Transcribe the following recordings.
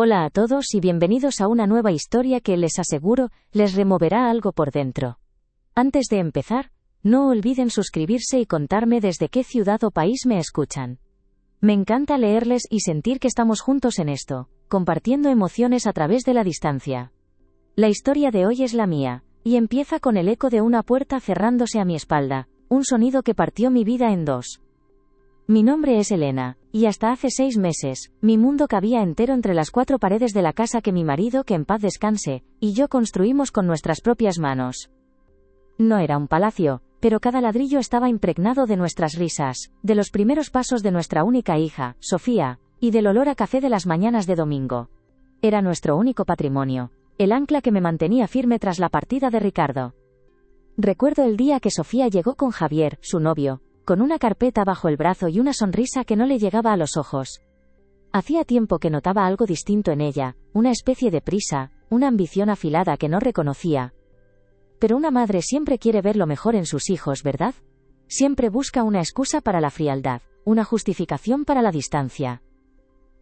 Hola a todos y bienvenidos a una nueva historia que les aseguro, les removerá algo por dentro. Antes de empezar, no olviden suscribirse y contarme desde qué ciudad o país me escuchan. Me encanta leerles y sentir que estamos juntos en esto, compartiendo emociones a través de la distancia. La historia de hoy es la mía, y empieza con el eco de una puerta cerrándose a mi espalda, un sonido que partió mi vida en dos. Mi nombre es Elena, y hasta hace 6 meses, mi mundo cabía entero entre las 4 paredes de la casa que mi marido, que en paz descanse, y yo construimos con nuestras propias manos. No era un palacio, pero cada ladrillo estaba impregnado de nuestras risas, de los primeros pasos de nuestra única hija, Sofía, y del olor a café de las mañanas de domingo. Era nuestro único patrimonio, el ancla que me mantenía firme tras la partida de Ricardo. Recuerdo el día que Sofía llegó con Javier, su novio, con una carpeta bajo el brazo y una sonrisa que no le llegaba a los ojos. Hacía tiempo que notaba algo distinto en ella, una especie de prisa, una ambición afilada que no reconocía. Pero una madre siempre quiere ver lo mejor en sus hijos, ¿verdad? Siempre busca una excusa para la frialdad, una justificación para la distancia.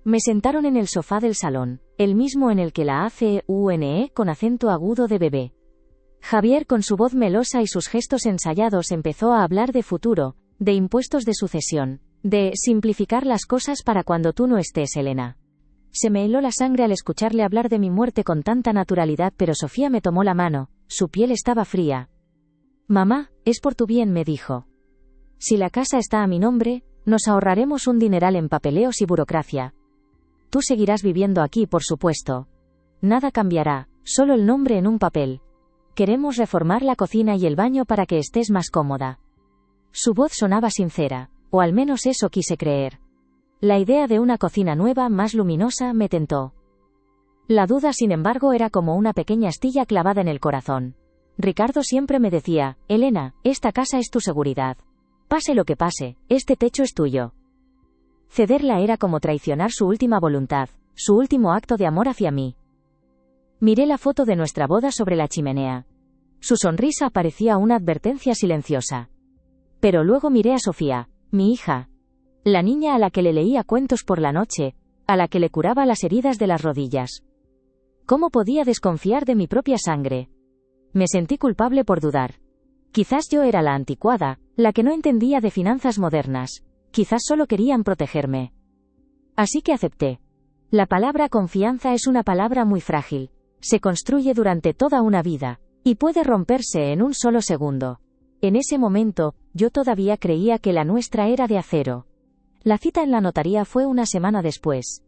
Me sentaron en el sofá del salón, el mismo en el que la ACUNE con acento agudo de bebé. Javier, con su voz melosa y sus gestos ensayados, empezó a hablar de futuro, de impuestos de sucesión, de simplificar las cosas para cuando tú no estés, Elena. Se me heló la sangre al escucharle hablar de mi muerte con tanta naturalidad, pero Sofía me tomó la mano, su piel estaba fría. Mamá, es por tu bien, me dijo. Si la casa está a mi nombre, nos ahorraremos un dineral en papeleos y burocracia. Tú seguirás viviendo aquí, por supuesto. Nada cambiará, solo el nombre en un papel. Queremos reformar la cocina y el baño para que estés más cómoda. Su voz sonaba sincera, o al menos eso quise creer. La idea de una cocina nueva, más luminosa, me tentó. La duda, sin embargo, era como una pequeña astilla clavada en el corazón. Ricardo siempre me decía, Elena, esta casa es tu seguridad. Pase lo que pase, este techo es tuyo. Cederla era como traicionar su última voluntad, su último acto de amor hacia mí. Miré la foto de nuestra boda sobre la chimenea. Su sonrisa parecía una advertencia silenciosa. Pero luego miré a Sofía, mi hija. La niña a la que le leía cuentos por la noche, a la que le curaba las heridas de las rodillas. ¿Cómo podía desconfiar de mi propia sangre? Me sentí culpable por dudar. Quizás yo era la anticuada, la que no entendía de finanzas modernas. Quizás solo querían protegerme. Así que acepté. La palabra confianza es una palabra muy frágil. Se construye durante toda una vida, y puede romperse en un solo segundo. En ese momento, yo todavía creía que la nuestra era de acero. La cita en la notaría fue una semana después.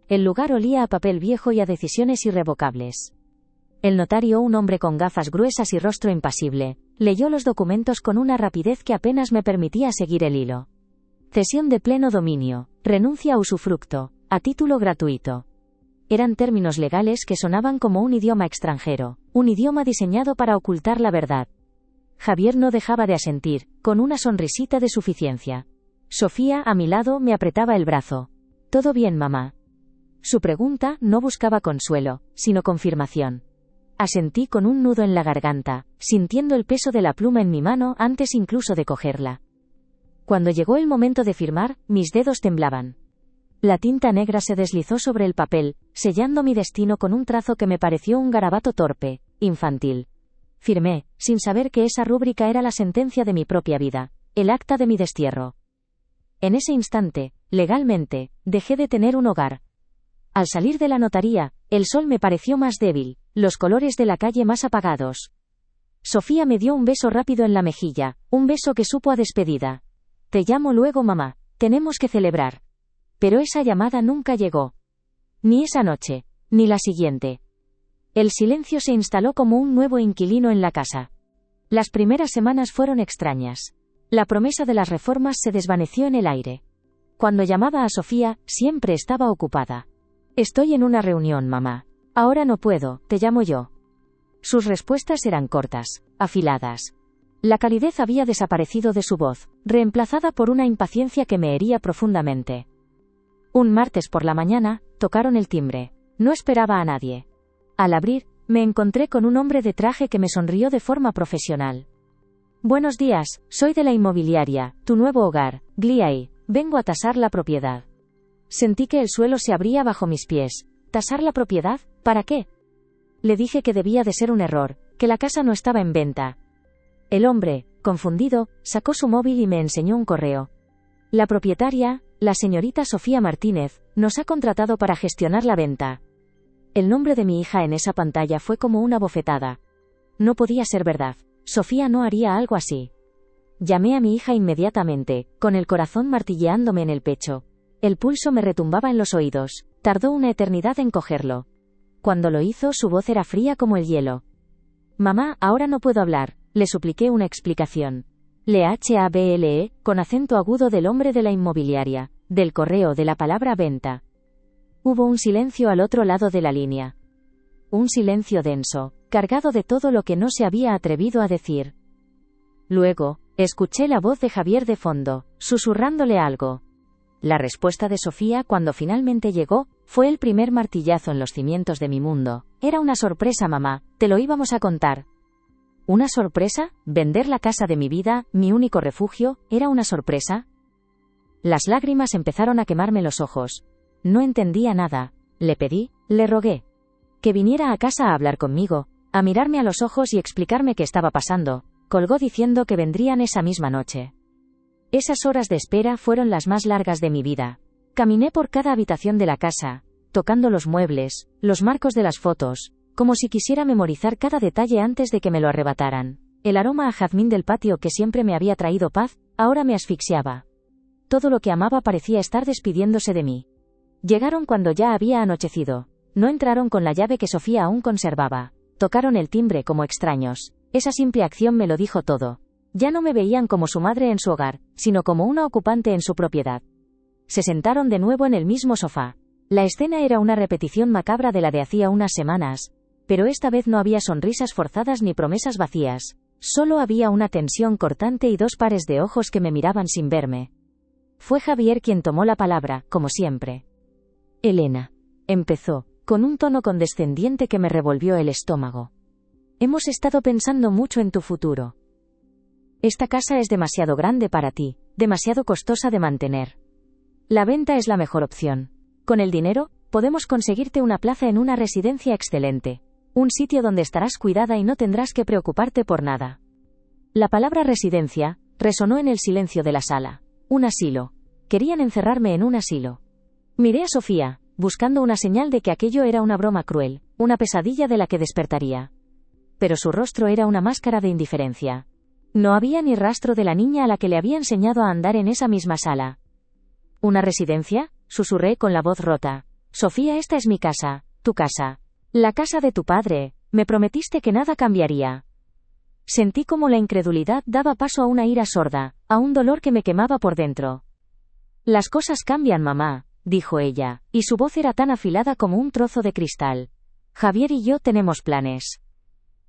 El lugar olía a papel viejo y a decisiones irrevocables. El notario, un hombre con gafas gruesas y rostro impasible, leyó los documentos con una rapidez que apenas me permitía seguir el hilo. Cesión de pleno dominio, renuncia a usufructo, a título gratuito. Eran términos legales que sonaban como un idioma extranjero, un idioma diseñado para ocultar la verdad. Javier no dejaba de asentir, con una sonrisita de suficiencia. Sofía, a mi lado, me apretaba el brazo. ¿Todo bien, mamá? Su pregunta no buscaba consuelo, sino confirmación. Asentí con un nudo en la garganta, sintiendo el peso de la pluma en mi mano antes incluso de cogerla. Cuando llegó el momento de firmar, mis dedos temblaban. La tinta negra se deslizó sobre el papel, sellando mi destino con un trazo que me pareció un garabato torpe, infantil. Firmé, sin saber que esa rúbrica era la sentencia de mi propia vida, el acta de mi destierro. En ese instante, legalmente, dejé de tener un hogar. Al salir de la notaría, el sol me pareció más débil, los colores de la calle más apagados. Sofía me dio un beso rápido en la mejilla, un beso que supo a despedida. Te llamo luego, mamá, tenemos que celebrar. Pero esa llamada nunca llegó. Ni esa noche, ni la siguiente. El silencio se instaló como un nuevo inquilino en la casa. Las primeras semanas fueron extrañas. La promesa de las reformas se desvaneció en el aire. Cuando llamaba a Sofía, siempre estaba ocupada. Estoy en una reunión, mamá. Ahora no puedo, te llamo yo. Sus respuestas eran cortas, afiladas. La calidez había desaparecido de su voz, reemplazada por una impaciencia que me hería profundamente. Un martes por la mañana, tocaron el timbre. No esperaba a nadie. Al abrir, me encontré con un hombre de traje que me sonrió de forma profesional. Buenos días, soy de la inmobiliaria, tu nuevo hogar, Gliai, vengo a tasar la propiedad. Sentí que el suelo se abría bajo mis pies, ¿Tasar la propiedad? ¿Para qué? Le dije que debía de ser un error, que la casa no estaba en venta. El hombre, confundido, sacó su móvil y me enseñó un correo. La propietaria, la señorita Sofía Martínez, nos ha contratado para gestionar la venta. El nombre de mi hija en esa pantalla fue como una bofetada. No podía ser verdad. Sofía no haría algo así. Llamé a mi hija inmediatamente, con el corazón martilleándome en el pecho. El pulso me retumbaba en los oídos. Tardó una eternidad en cogerlo. Cuando lo hizo, su voz era fría como el hielo. Mamá, ahora no puedo hablar, le supliqué una explicación. Le hable, con acento agudo del hombre de la inmobiliaria, del correo de la palabra venta. Hubo un silencio al otro lado de la línea. Un silencio denso, cargado de todo lo que no se había atrevido a decir. Luego, escuché la voz de Javier de fondo, susurrándole algo. La respuesta de Sofía cuando finalmente llegó, fue el primer martillazo en los cimientos de mi mundo. Era una sorpresa, mamá, te lo íbamos a contar. ¿Una sorpresa? ¿Vender la casa de mi vida, mi único refugio, era una sorpresa? Las lágrimas empezaron a quemarme los ojos. No entendía nada. Le pedí, le rogué. Que viniera a casa a hablar conmigo, a mirarme a los ojos y explicarme qué estaba pasando. Colgó diciendo que vendrían esa misma noche. Esas horas de espera fueron las más largas de mi vida. Caminé por cada habitación de la casa, tocando los muebles, los marcos de las fotos, como si quisiera memorizar cada detalle antes de que me lo arrebataran. El aroma a jazmín del patio que siempre me había traído paz, ahora me asfixiaba. Todo lo que amaba parecía estar despidiéndose de mí. Llegaron cuando ya había anochecido. No entraron con la llave que Sofía aún conservaba. Tocaron el timbre como extraños. Esa simple acción me lo dijo todo. Ya no me veían como su madre en su hogar, sino como una ocupante en su propiedad. Se sentaron de nuevo en el mismo sofá. La escena era una repetición macabra de la de hacía unas semanas, pero esta vez no había sonrisas forzadas ni promesas vacías. Solo había una tensión cortante y dos pares de ojos que me miraban sin verme. Fue Javier quien tomó la palabra, como siempre. Elena, empezó, con un tono condescendiente que me revolvió el estómago. Hemos estado pensando mucho en tu futuro. Esta casa es demasiado grande para ti, demasiado costosa de mantener. La venta es la mejor opción. Con el dinero, podemos conseguirte una plaza en una residencia excelente. Un sitio donde estarás cuidada y no tendrás que preocuparte por nada. La palabra residencia resonó en el silencio de la sala. Un asilo. Querían encerrarme en un asilo. Miré a Sofía, buscando una señal de que aquello era una broma cruel, una pesadilla de la que despertaría. Pero su rostro era una máscara de indiferencia. No había ni rastro de la niña a la que le había enseñado a andar en esa misma sala. ¿Una residencia?, susurré con la voz rota. Sofía, esta es mi casa, tu casa. La casa de tu padre, me prometiste que nada cambiaría. Sentí como la incredulidad daba paso a una ira sorda, a un dolor que me quemaba por dentro. Las cosas cambian, mamá, dijo ella, y su voz era tan afilada como un trozo de cristal. Javier y yo tenemos planes.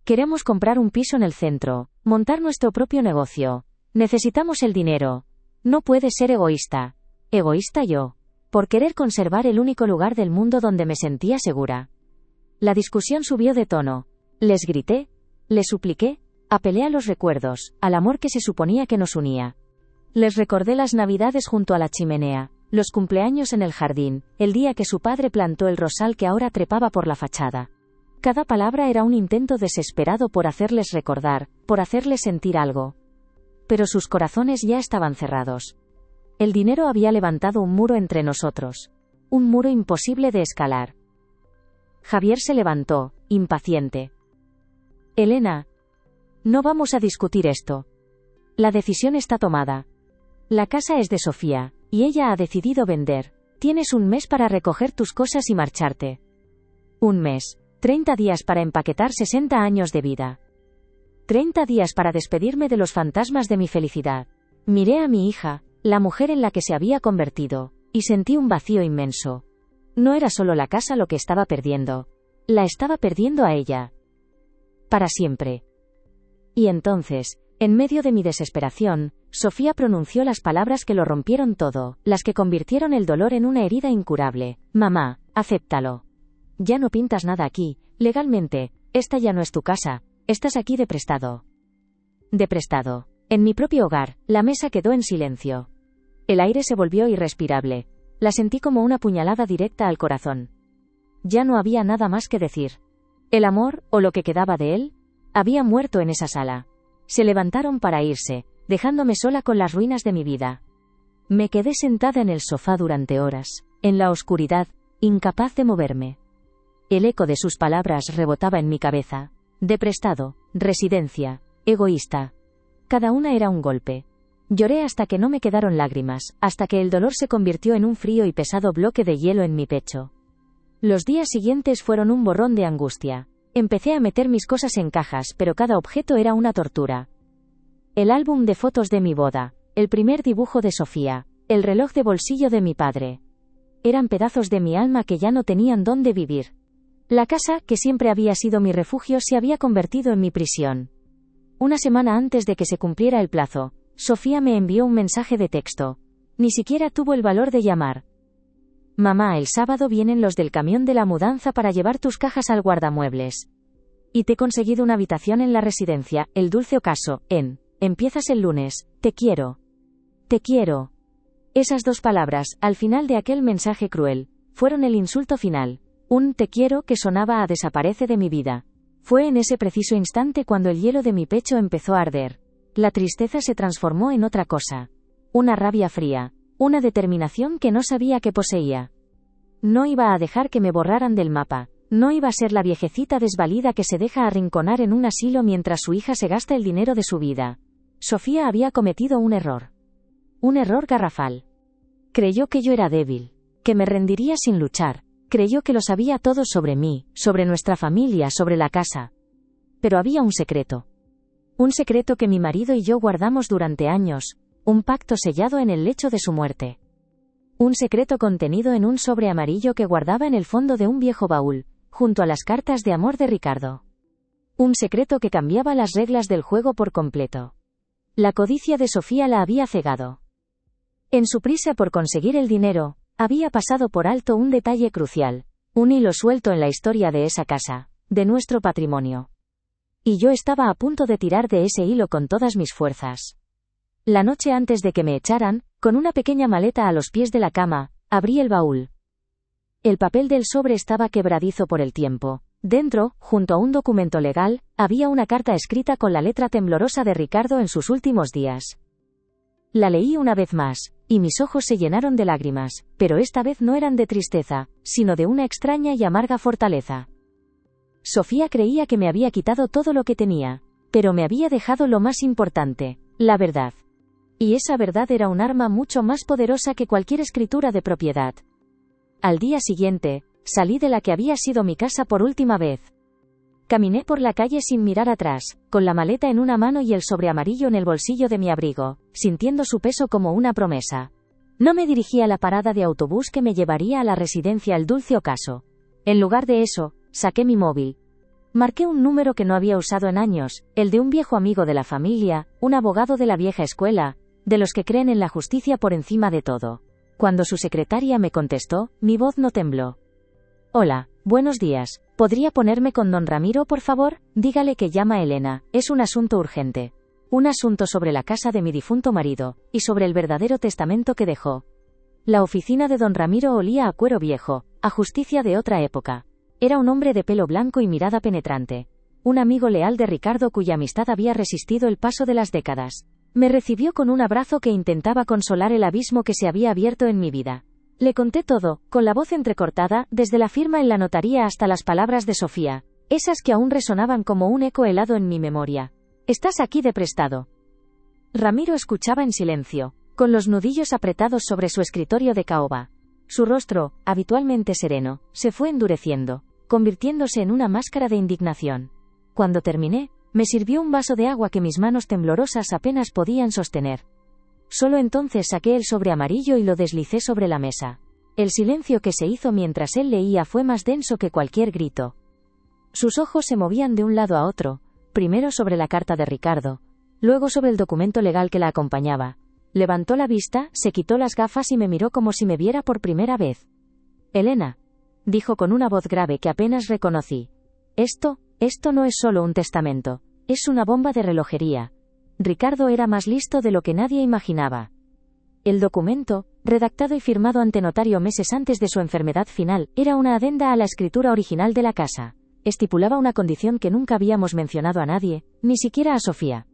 Queremos comprar un piso en el centro, montar nuestro propio negocio. Necesitamos el dinero. No puedes ser egoísta. ¿Egoísta yo? Por querer conservar el único lugar del mundo donde me sentía segura. La discusión subió de tono. Les grité, les supliqué, apelé a los recuerdos, al amor que se suponía que nos unía. Les recordé las navidades junto a la chimenea, los cumpleaños en el jardín, el día que su padre plantó el rosal que ahora trepaba por la fachada. Cada palabra era un intento desesperado por hacerles recordar, por hacerles sentir algo. Pero sus corazones ya estaban cerrados. El dinero había levantado un muro entre nosotros. Un muro imposible de escalar. Javier se levantó, impaciente. Elena, no vamos a discutir esto. La decisión está tomada. La casa es de Sofía, y ella ha decidido vender. Tienes un mes para recoger tus cosas y marcharte. Un mes. 30 días para empaquetar 60 años de vida. 30 días para despedirme de los fantasmas de mi felicidad. Miré a mi hija, la mujer en la que se había convertido, y sentí un vacío inmenso. No era solo la casa lo que estaba perdiendo. La estaba perdiendo a ella. Para siempre. Y entonces, en medio de mi desesperación, Sofía pronunció las palabras que lo rompieron todo, las que convirtieron el dolor en una herida incurable. Mamá, acéptalo. Ya no pintas nada aquí, legalmente, esta ya no es tu casa, estás aquí de prestado. De prestado. En mi propio hogar, la mesa quedó en silencio. El aire se volvió irrespirable. La sentí como una puñalada directa al corazón. ya no había nada más que decir. El amor, o lo que quedaba de él, había muerto en esa sala. Se levantaron para irse, dejándome sola con las ruinas de mi vida. Me quedé sentada en el sofá durante horas, en la oscuridad, incapaz de moverme. El eco de sus palabras rebotaba en mi cabeza. De prestado, residencia, egoísta. Cada una era un golpe. Lloré hasta que no me quedaron lágrimas, hasta que el dolor se convirtió en un frío y pesado bloque de hielo en mi pecho. Los días siguientes fueron un borrón de angustia. Empecé a meter mis cosas en cajas, pero cada objeto era una tortura. El álbum de fotos de mi boda, el primer dibujo de Sofía, el reloj de bolsillo de mi padre. Eran pedazos de mi alma que ya no tenían dónde vivir. La casa, que siempre había sido mi refugio, se había convertido en mi prisión. Una semana antes de que se cumpliera el plazo, Sofía me envió un mensaje de texto. Ni siquiera tuvo el valor de llamar. Mamá, el sábado vienen los del camión de la mudanza para llevar tus cajas al guardamuebles. Y te he conseguido una habitación en la residencia, el Dulce Ocaso, Empiezas el lunes, te quiero. Te quiero. Esas dos palabras, al final de aquel mensaje cruel, fueron el insulto final. Un te quiero que sonaba a desaparece de mi vida. Fue en ese preciso instante cuando el hielo de mi pecho empezó a arder. La tristeza se transformó en otra cosa. Una rabia fría. Una determinación que no sabía que poseía. No iba a dejar que me borraran del mapa. No iba a ser la viejecita desvalida que se deja arrinconar en un asilo mientras su hija se gasta el dinero de su vida. Sofía había cometido un error. Un error garrafal. Creyó que yo era débil. Que me rendiría sin luchar. Creyó que lo sabía todo sobre mí, sobre nuestra familia, sobre la casa. Pero había un secreto. Un secreto que mi marido y yo guardamos durante años, un pacto sellado en el lecho de su muerte. Un secreto contenido en un sobre amarillo que guardaba en el fondo de un viejo baúl, junto a las cartas de amor de Ricardo. Un secreto que cambiaba las reglas del juego por completo. La codicia de Sofía la había cegado. En su prisa por conseguir el dinero, había pasado por alto un detalle crucial, un hilo suelto en la historia de esa casa, de nuestro patrimonio. Y yo estaba a punto de tirar de ese hilo con todas mis fuerzas. La noche antes de que me echaran, con una pequeña maleta a los pies de la cama, abrí el baúl. El papel del sobre estaba quebradizo por el tiempo. Dentro, junto a un documento legal, había una carta escrita con la letra temblorosa de Ricardo en sus últimos días. La leí una vez más, y mis ojos se llenaron de lágrimas, pero esta vez no eran de tristeza, sino de una extraña y amarga fortaleza. Sofía creía que me había quitado todo lo que tenía, pero me había dejado lo más importante, la verdad. Y esa verdad era un arma mucho más poderosa que cualquier escritura de propiedad. Al día siguiente, salí de la que había sido mi casa por última vez. Caminé por la calle sin mirar atrás, con la maleta en una mano y el sobre amarillo en el bolsillo de mi abrigo, sintiendo su peso como una promesa. No me dirigí a la parada de autobús que me llevaría a la residencia El Dulce Ocaso. En lugar de eso, saqué mi móvil. Marqué un número que no había usado en años, el de un viejo amigo de la familia, un abogado de la vieja escuela, de los que creen en la justicia por encima de todo. Cuando su secretaria me contestó, mi voz no tembló. Hola, buenos días. ¿Podría ponerme con don Ramiro, por favor? Dígale que llama Elena, es un asunto urgente. Un asunto sobre la casa de mi difunto marido, y sobre el verdadero testamento que dejó. La oficina de don Ramiro olía a cuero viejo, a justicia de otra época. Era un hombre de pelo blanco y mirada penetrante. Un amigo leal de Ricardo cuya amistad había resistido el paso de las décadas. Me recibió con un abrazo que intentaba consolar el abismo que se había abierto en mi vida. Le conté todo, con la voz entrecortada, desde la firma en la notaría hasta las palabras de Sofía, esas que aún resonaban como un eco helado en mi memoria. Estás aquí de prestado. Ramiro escuchaba en silencio, con los nudillos apretados sobre su escritorio de caoba. Su rostro, habitualmente sereno, se fue endureciendo, convirtiéndose en una máscara de indignación. Cuando terminé, me sirvió un vaso de agua que mis manos temblorosas apenas podían sostener. Solo entonces saqué el sobre amarillo y lo deslicé sobre la mesa. El silencio que se hizo mientras él leía fue más denso que cualquier grito. Sus ojos se movían de un lado a otro, primero sobre la carta de Ricardo, luego sobre el documento legal que la acompañaba. Levantó la vista, se quitó las gafas y me miró como si me viera por primera vez. Elena, dijo con una voz grave que apenas reconocí. Esto no es solo un testamento, es una bomba de relojería. Ricardo era más listo de lo que nadie imaginaba. El documento, redactado y firmado ante notario meses antes de su enfermedad final, era una adenda a la escritura original de la casa. Estipulaba una condición que nunca habíamos mencionado a nadie, ni siquiera a Sofía.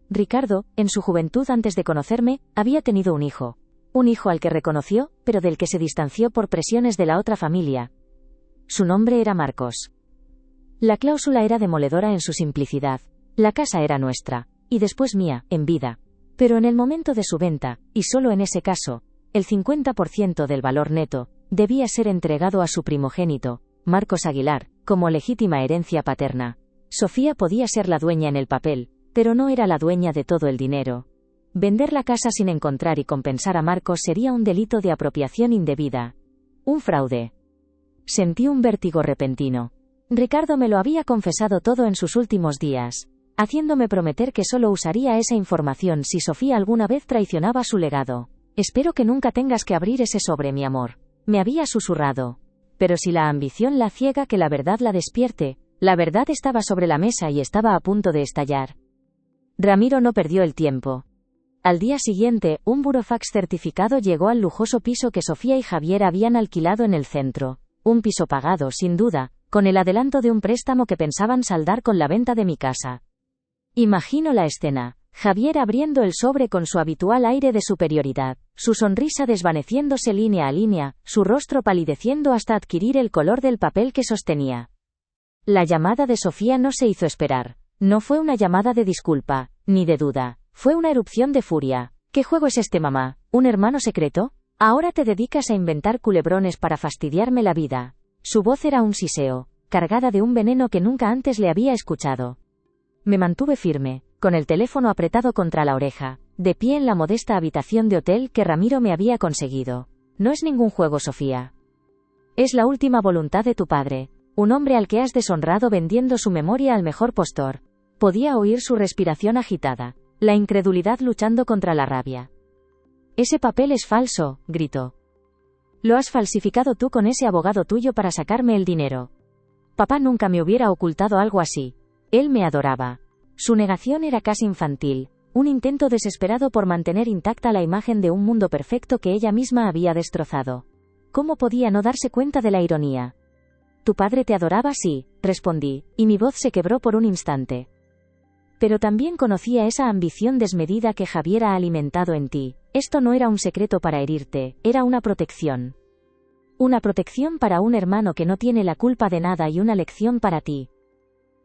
Ricardo, en su juventud antes de conocerme, había tenido un hijo. Un hijo al que reconoció, pero del que se distanció por presiones de la otra familia. Su nombre era Marcos. La cláusula era demoledora en su simplicidad. La casa era nuestra, y después mía, en vida. Pero en el momento de su venta, y solo en ese caso, el 50% del valor neto debía ser entregado a su primogénito, Marcos Aguilar, como legítima herencia paterna. Sofía podía ser la dueña en el papel, pero no era la dueña de todo el dinero. Vender la casa sin encontrar y compensar a Marcos sería un delito de apropiación indebida. Un fraude. Sentí un vértigo repentino. Ricardo me lo había confesado todo en sus últimos días, haciéndome prometer que solo usaría esa información si Sofía alguna vez traicionaba su legado. Espero que nunca tengas que abrir ese sobre, mi amor. Me había susurrado. Pero si la ambición la ciega, que la verdad la despierte. La verdad estaba sobre la mesa y estaba a punto de estallar. Ramiro no perdió el tiempo. Al día siguiente, un burofax certificado llegó al lujoso piso que Sofía y Javier habían alquilado en el centro. Un piso pagado, sin duda, con el adelanto de un préstamo que pensaban saldar con la venta de mi casa. Imagino la escena. Javier abriendo el sobre con su habitual aire de superioridad, su sonrisa desvaneciéndose línea a línea, su rostro palideciendo hasta adquirir el color del papel que sostenía. La llamada de Sofía no se hizo esperar. No fue una llamada de disculpa, ni de duda. Fue una erupción de furia. ¿Qué juego es este, mamá? ¿Un hermano secreto? Ahora te dedicas a inventar culebrones para fastidiarme la vida. Su voz era un siseo, cargada de un veneno que nunca antes le había escuchado. Me mantuve firme, con el teléfono apretado contra la oreja, de pie en la modesta habitación de hotel que Ramiro me había conseguido. No es ningún juego, Sofía. Es la última voluntad de tu padre, un hombre al que has deshonrado vendiendo su memoria al mejor postor. Podía oír su respiración agitada, la incredulidad luchando contra la rabia. Ese papel es falso, gritó. Lo has falsificado tú con ese abogado tuyo para sacarme el dinero. Papá nunca me hubiera ocultado algo así. Él me adoraba. Su negación era casi infantil, un intento desesperado por mantener intacta la imagen de un mundo perfecto que ella misma había destrozado. ¿Cómo podía no darse cuenta de la ironía? Tu padre te adoraba, sí, respondí, y mi voz se quebró por un instante. Pero también conocía esa ambición desmedida que Javier ha alimentado en ti. Esto no era un secreto para herirte, era una protección. Una protección para un hermano que no tiene la culpa de nada y una lección para ti.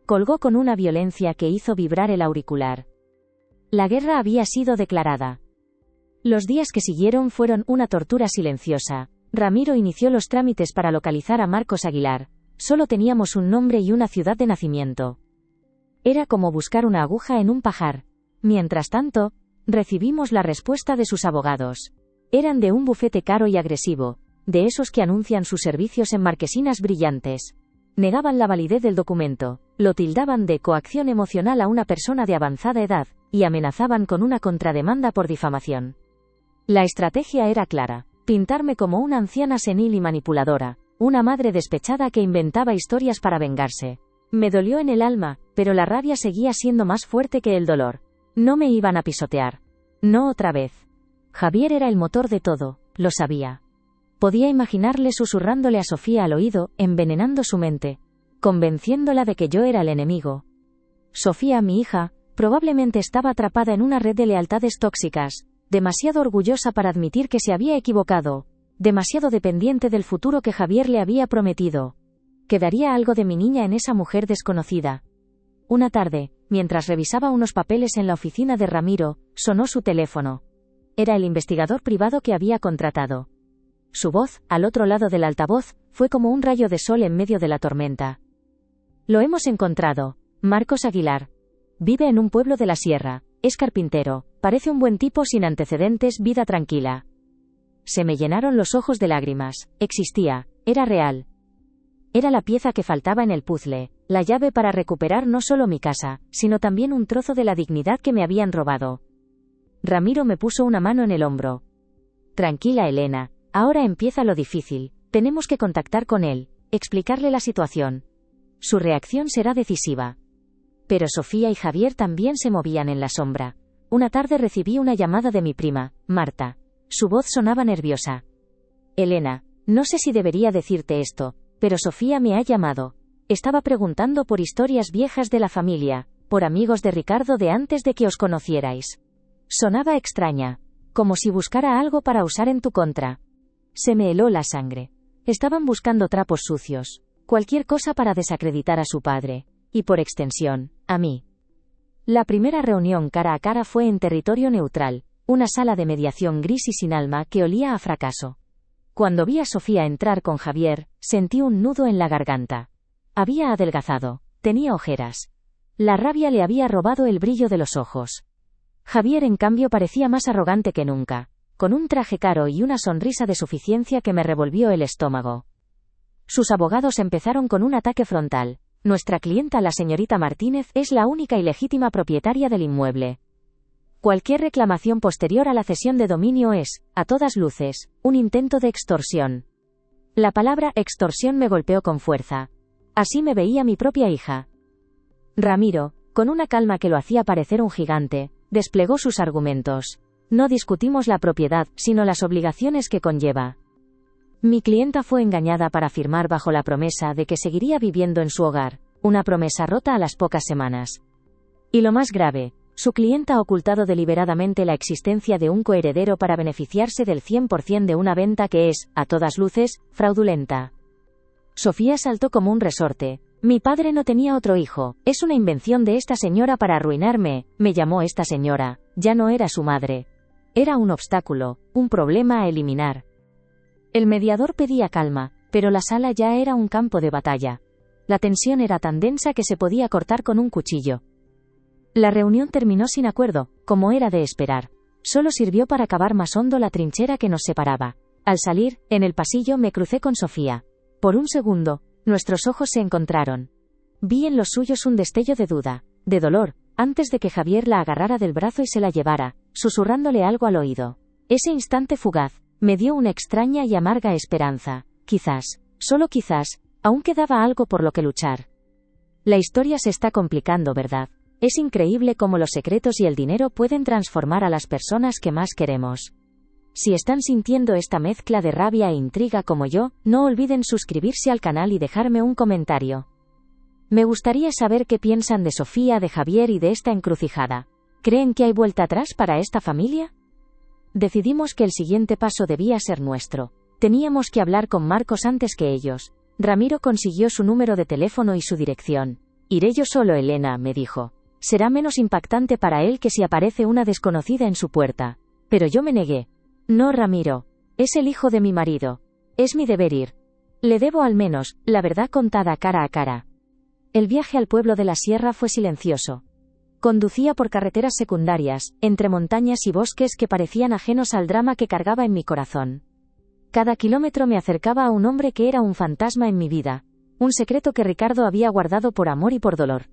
Colgó con una violencia que hizo vibrar el auricular. La guerra había sido declarada. Los días que siguieron fueron una tortura silenciosa. Ramiro inició los trámites para localizar a Marcos Aguilar. Solo teníamos un nombre y una ciudad de nacimiento. Era como buscar una aguja en un pajar. Mientras tanto, recibimos la respuesta de sus abogados. Eran de un bufete caro y agresivo, de esos que anuncian sus servicios en marquesinas brillantes. Negaban la validez del documento, lo tildaban de coacción emocional a una persona de avanzada edad, y amenazaban con una contrademanda por difamación. La estrategia era clara: pintarme como una anciana senil y manipuladora, una madre despechada que inventaba historias para vengarse. Me dolió en el alma, pero la rabia seguía siendo más fuerte que el dolor. No me iban a pisotear. No otra vez. Javier era el motor de todo, lo sabía. Podía imaginarle susurrándole a Sofía al oído, envenenando su mente, convenciéndola de que yo era el enemigo. Sofía, mi hija, probablemente estaba atrapada en una red de lealtades tóxicas, demasiado orgullosa para admitir que se había equivocado, demasiado dependiente del futuro que Javier le había prometido. ¿Quedaría algo de mi niña en esa mujer desconocida? Una tarde, mientras revisaba unos papeles en la oficina de Ramiro, sonó su teléfono. Era el investigador privado que había contratado. Su voz, al otro lado del altavoz, fue como un rayo de sol en medio de la tormenta. Lo hemos encontrado. Marcos Aguilar. Vive en un pueblo de la sierra. Es carpintero. Parece un buen tipo sin antecedentes, vida tranquila. Se me llenaron los ojos de lágrimas. Existía. Era real. Era la pieza que faltaba en el puzzle, la llave para recuperar no solo mi casa, sino también un trozo de la dignidad que me habían robado. Ramiro me puso una mano en el hombro. Tranquila, Elena. Ahora empieza lo difícil. Tenemos que contactar con él, explicarle la situación. Su reacción será decisiva. Pero Sofía y Javier también se movían en la sombra. Una tarde recibí una llamada de mi prima, Marta. Su voz sonaba nerviosa. Elena, no sé si debería decirte esto, pero Sofía me ha llamado. Estaba preguntando por historias viejas de la familia, por amigos de Ricardo de antes de que os conocierais. Sonaba extraña, como si buscara algo para usar en tu contra. Se me heló la sangre. Estaban buscando trapos sucios, cualquier cosa para desacreditar a su padre, y por extensión, a mí. La primera reunión cara a cara fue en territorio neutral, una sala de mediación gris y sin alma que olía a fracaso. Cuando vi a Sofía entrar con Javier, sentí un nudo en la garganta. Había adelgazado, tenía ojeras. La rabia le había robado el brillo de los ojos. Javier, en cambio, parecía más arrogante que nunca, con un traje caro y una sonrisa de suficiencia que me revolvió el estómago. Sus abogados empezaron con un ataque frontal. Nuestra clienta, la señorita Martínez, es la única y legítima propietaria del inmueble. Cualquier reclamación posterior a la cesión de dominio es, a todas luces, un intento de extorsión. La palabra extorsión me golpeó con fuerza. Así me veía mi propia hija. Ramiro, con una calma que lo hacía parecer un gigante, desplegó sus argumentos. No discutimos la propiedad, sino las obligaciones que conlleva. Mi clienta fue engañada para firmar bajo la promesa de que seguiría viviendo en su hogar, una promesa rota a las pocas semanas. Y lo más grave, su clienta ha ocultado deliberadamente la existencia de un coheredero para beneficiarse del 100% de una venta que es, a todas luces, fraudulenta. Sofía saltó como un resorte. Mi padre no tenía otro hijo, es una invención de esta señora para arruinarme, me llamó esta señora, ya no era su madre. Era un obstáculo, un problema a eliminar. El mediador pedía calma, pero la sala ya era un campo de batalla. La tensión era tan densa que se podía cortar con un cuchillo. La reunión terminó sin acuerdo, como era de esperar. Solo sirvió para cavar más hondo la trinchera que nos separaba. Al salir, en el pasillo me crucé con Sofía. Por un segundo, nuestros ojos se encontraron. Vi en los suyos un destello de duda, de dolor, antes de que Javier la agarrara del brazo y se la llevara, susurrándole algo al oído. Ese instante fugaz me dio una extraña y amarga esperanza. Quizás, solo quizás, aún quedaba algo por lo que luchar. La historia se está complicando, ¿verdad? Es increíble cómo los secretos y el dinero pueden transformar a las personas que más queremos. Si están sintiendo esta mezcla de rabia e intriga como yo, no olviden suscribirse al canal y dejarme un comentario. Me gustaría saber qué piensan de Sofía, de Javier y de esta encrucijada. ¿Creen que hay vuelta atrás para esta familia? Decidimos que el siguiente paso debía ser nuestro. Teníamos que hablar con Marcos antes que ellos. Ramiro consiguió su número de teléfono y su dirección. Iré yo solo, Elena, me dijo. Será menos impactante para él que si aparece una desconocida en su puerta. Pero yo me negué. No, Ramiro. Es el hijo de mi marido. Es mi deber ir. Le debo al menos, la verdad contada cara a cara. El viaje al pueblo de la sierra fue silencioso. Conducía por carreteras secundarias, entre montañas y bosques que parecían ajenos al drama que cargaba en mi corazón. Cada kilómetro me acercaba a un hombre que era un fantasma en mi vida. Un secreto que Ricardo había guardado por amor y por dolor.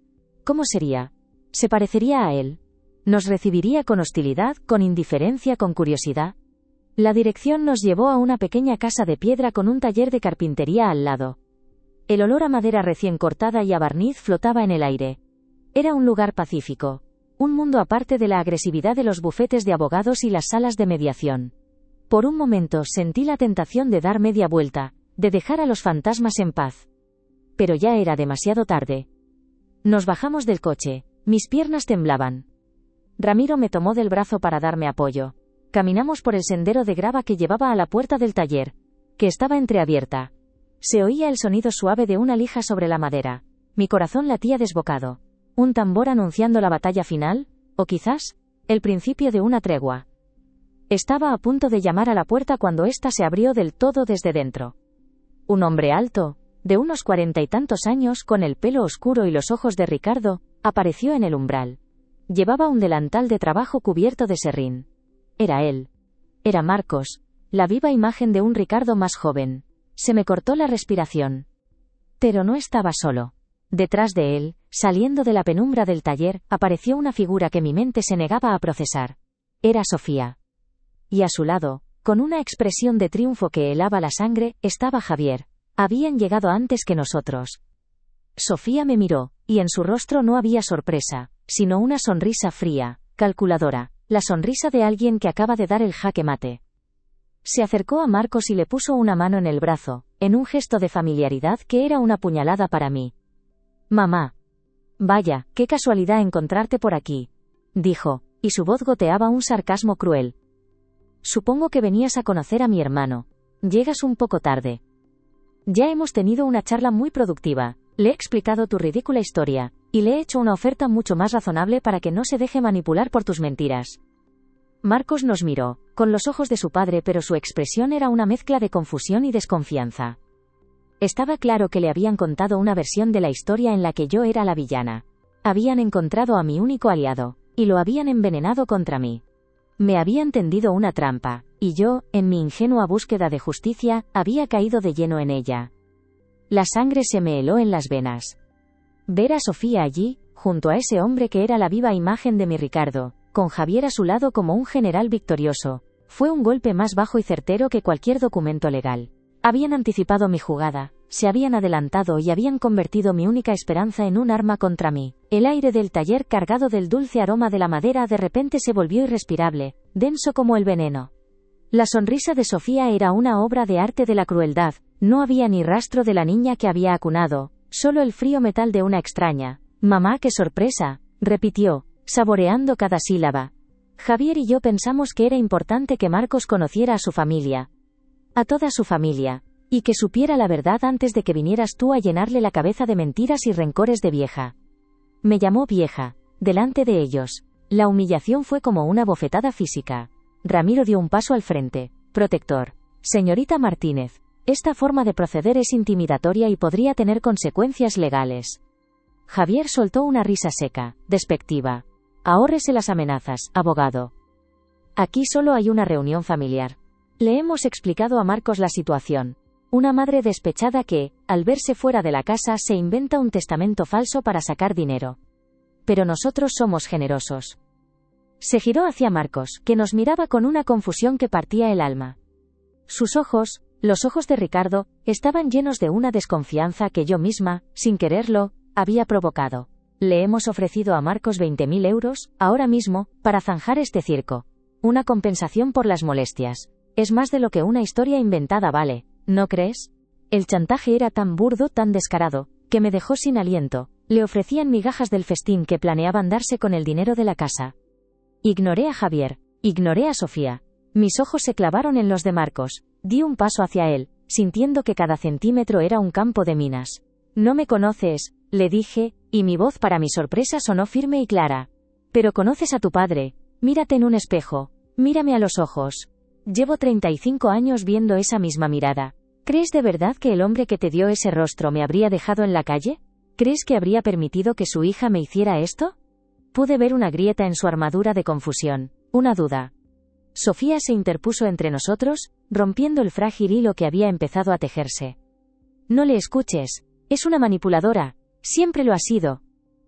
¿Cómo sería? ¿Se parecería a él? ¿Nos recibiría con hostilidad, con indiferencia, con curiosidad? La dirección nos llevó a una pequeña casa de piedra con un taller de carpintería al lado. El olor a madera recién cortada y a barniz flotaba en el aire. Era un lugar pacífico, un mundo aparte de la agresividad de los bufetes de abogados y las salas de mediación. Por un momento sentí la tentación de dar media vuelta, de dejar a los fantasmas en paz. Pero ya era demasiado tarde. Nos bajamos del coche. Mis piernas temblaban. Ramiro me tomó del brazo para darme apoyo. Caminamos por el sendero de grava que llevaba a la puerta del taller, que estaba entreabierta. Se oía el sonido suave de una lija sobre la madera. Mi corazón latía desbocado. ¿Un tambor anunciando la batalla final? ¿O quizás, el principio de una tregua? Estaba a punto de llamar a la puerta cuando ésta se abrió del todo desde dentro. Un hombre alto, de unos 40 y tantos años, con el pelo oscuro y los ojos de Ricardo, apareció en el umbral. Llevaba un delantal de trabajo cubierto de serrín. Era él. Era Marcos, la viva imagen de un Ricardo más joven. Se me cortó la respiración. Pero no estaba solo. Detrás de él, saliendo de la penumbra del taller, apareció una figura que mi mente se negaba a procesar. Era Sofía. Y a su lado, con una expresión de triunfo que helaba la sangre, estaba Javier. Habían llegado antes que nosotros. Sofía me miró, y en su rostro no había sorpresa, sino una sonrisa fría, calculadora, la sonrisa de alguien que acaba de dar el jaque mate. Se acercó a Marcos y le puso una mano en el brazo, en un gesto de familiaridad que era una puñalada para mí. «Mamá. Vaya, qué casualidad encontrarte por aquí», dijo, y su voz goteaba un sarcasmo cruel. «Supongo que venías a conocer a mi hermano. Llegas un poco tarde. Ya hemos tenido una charla muy productiva, le he explicado tu ridícula historia, y le he hecho una oferta mucho más razonable para que no se deje manipular por tus mentiras». Marcos nos miró, con los ojos de su padre, pero su expresión era una mezcla de confusión y desconfianza. Estaba claro que le habían contado una versión de la historia en la que yo era la villana. Habían encontrado a mi único aliado, y lo habían envenenado contra mí. Me habían tendido una trampa, y yo, en mi ingenua búsqueda de justicia, había caído de lleno en ella. La sangre se me heló en las venas. Ver a Sofía allí, junto a ese hombre que era la viva imagen de mi Ricardo, con Javier a su lado como un general victorioso, fue un golpe más bajo y certero que cualquier documento legal. Habían anticipado mi jugada, se habían adelantado y habían convertido mi única esperanza en un arma contra mí. El aire del taller cargado del dulce aroma de la madera de repente se volvió irrespirable, denso como el veneno. La sonrisa de Sofía era una obra de arte de la crueldad, no había ni rastro de la niña que había acunado, solo el frío metal de una extraña. «Mamá, qué sorpresa», repitió, saboreando cada sílaba. Javier y yo pensamos que era importante que Marcos conociera a su familia. A toda su familia. Y que supiera la verdad antes de que vinieras tú a llenarle la cabeza de mentiras y rencores de vieja. Me llamó vieja, delante de ellos. La humillación fue como una bofetada física. Ramiro dio un paso al frente. «Protector. Señorita Martínez, esta forma de proceder es intimidatoria y podría tener consecuencias legales». Javier soltó una risa seca, despectiva. «Ahórrese las amenazas, abogado. Aquí solo hay una reunión familiar. Le hemos explicado a Marcos la situación. Una madre despechada que, al verse fuera de la casa, se inventa un testamento falso para sacar dinero. Pero nosotros somos generosos». Se giró hacia Marcos, que nos miraba con una confusión que partía el alma. Sus ojos, los ojos de Ricardo, estaban llenos de una desconfianza que yo misma, sin quererlo, había provocado. Le hemos ofrecido a Marcos 20.000 euros, ahora mismo, para zanjar este circo. Una compensación por las molestias. Es más de lo que una historia inventada vale, ¿no crees? El chantaje era tan burdo, tan descarado, que me dejó sin aliento. Le ofrecían migajas del festín que planeaban darse con el dinero de la casa. Ignoré a Javier, ignoré a Sofía. Mis ojos se clavaron en los de Marcos. Di un paso hacia él, sintiendo que cada centímetro era un campo de minas. «No me conoces», le dije, y mi voz para mi sorpresa sonó firme y clara. «Pero conoces a tu padre. Mírate en un espejo. Mírame a los ojos. Llevo 35 años viendo esa misma mirada. ¿Crees de verdad que el hombre que te dio ese rostro me habría dejado en la calle? ¿Crees que habría permitido que su hija me hiciera esto?» Pude ver una grieta en su armadura de confusión, una duda. Sofía se interpuso entre nosotros, rompiendo el frágil hilo que había empezado a tejerse. «No le escuches. Es una manipuladora. Siempre lo ha sido.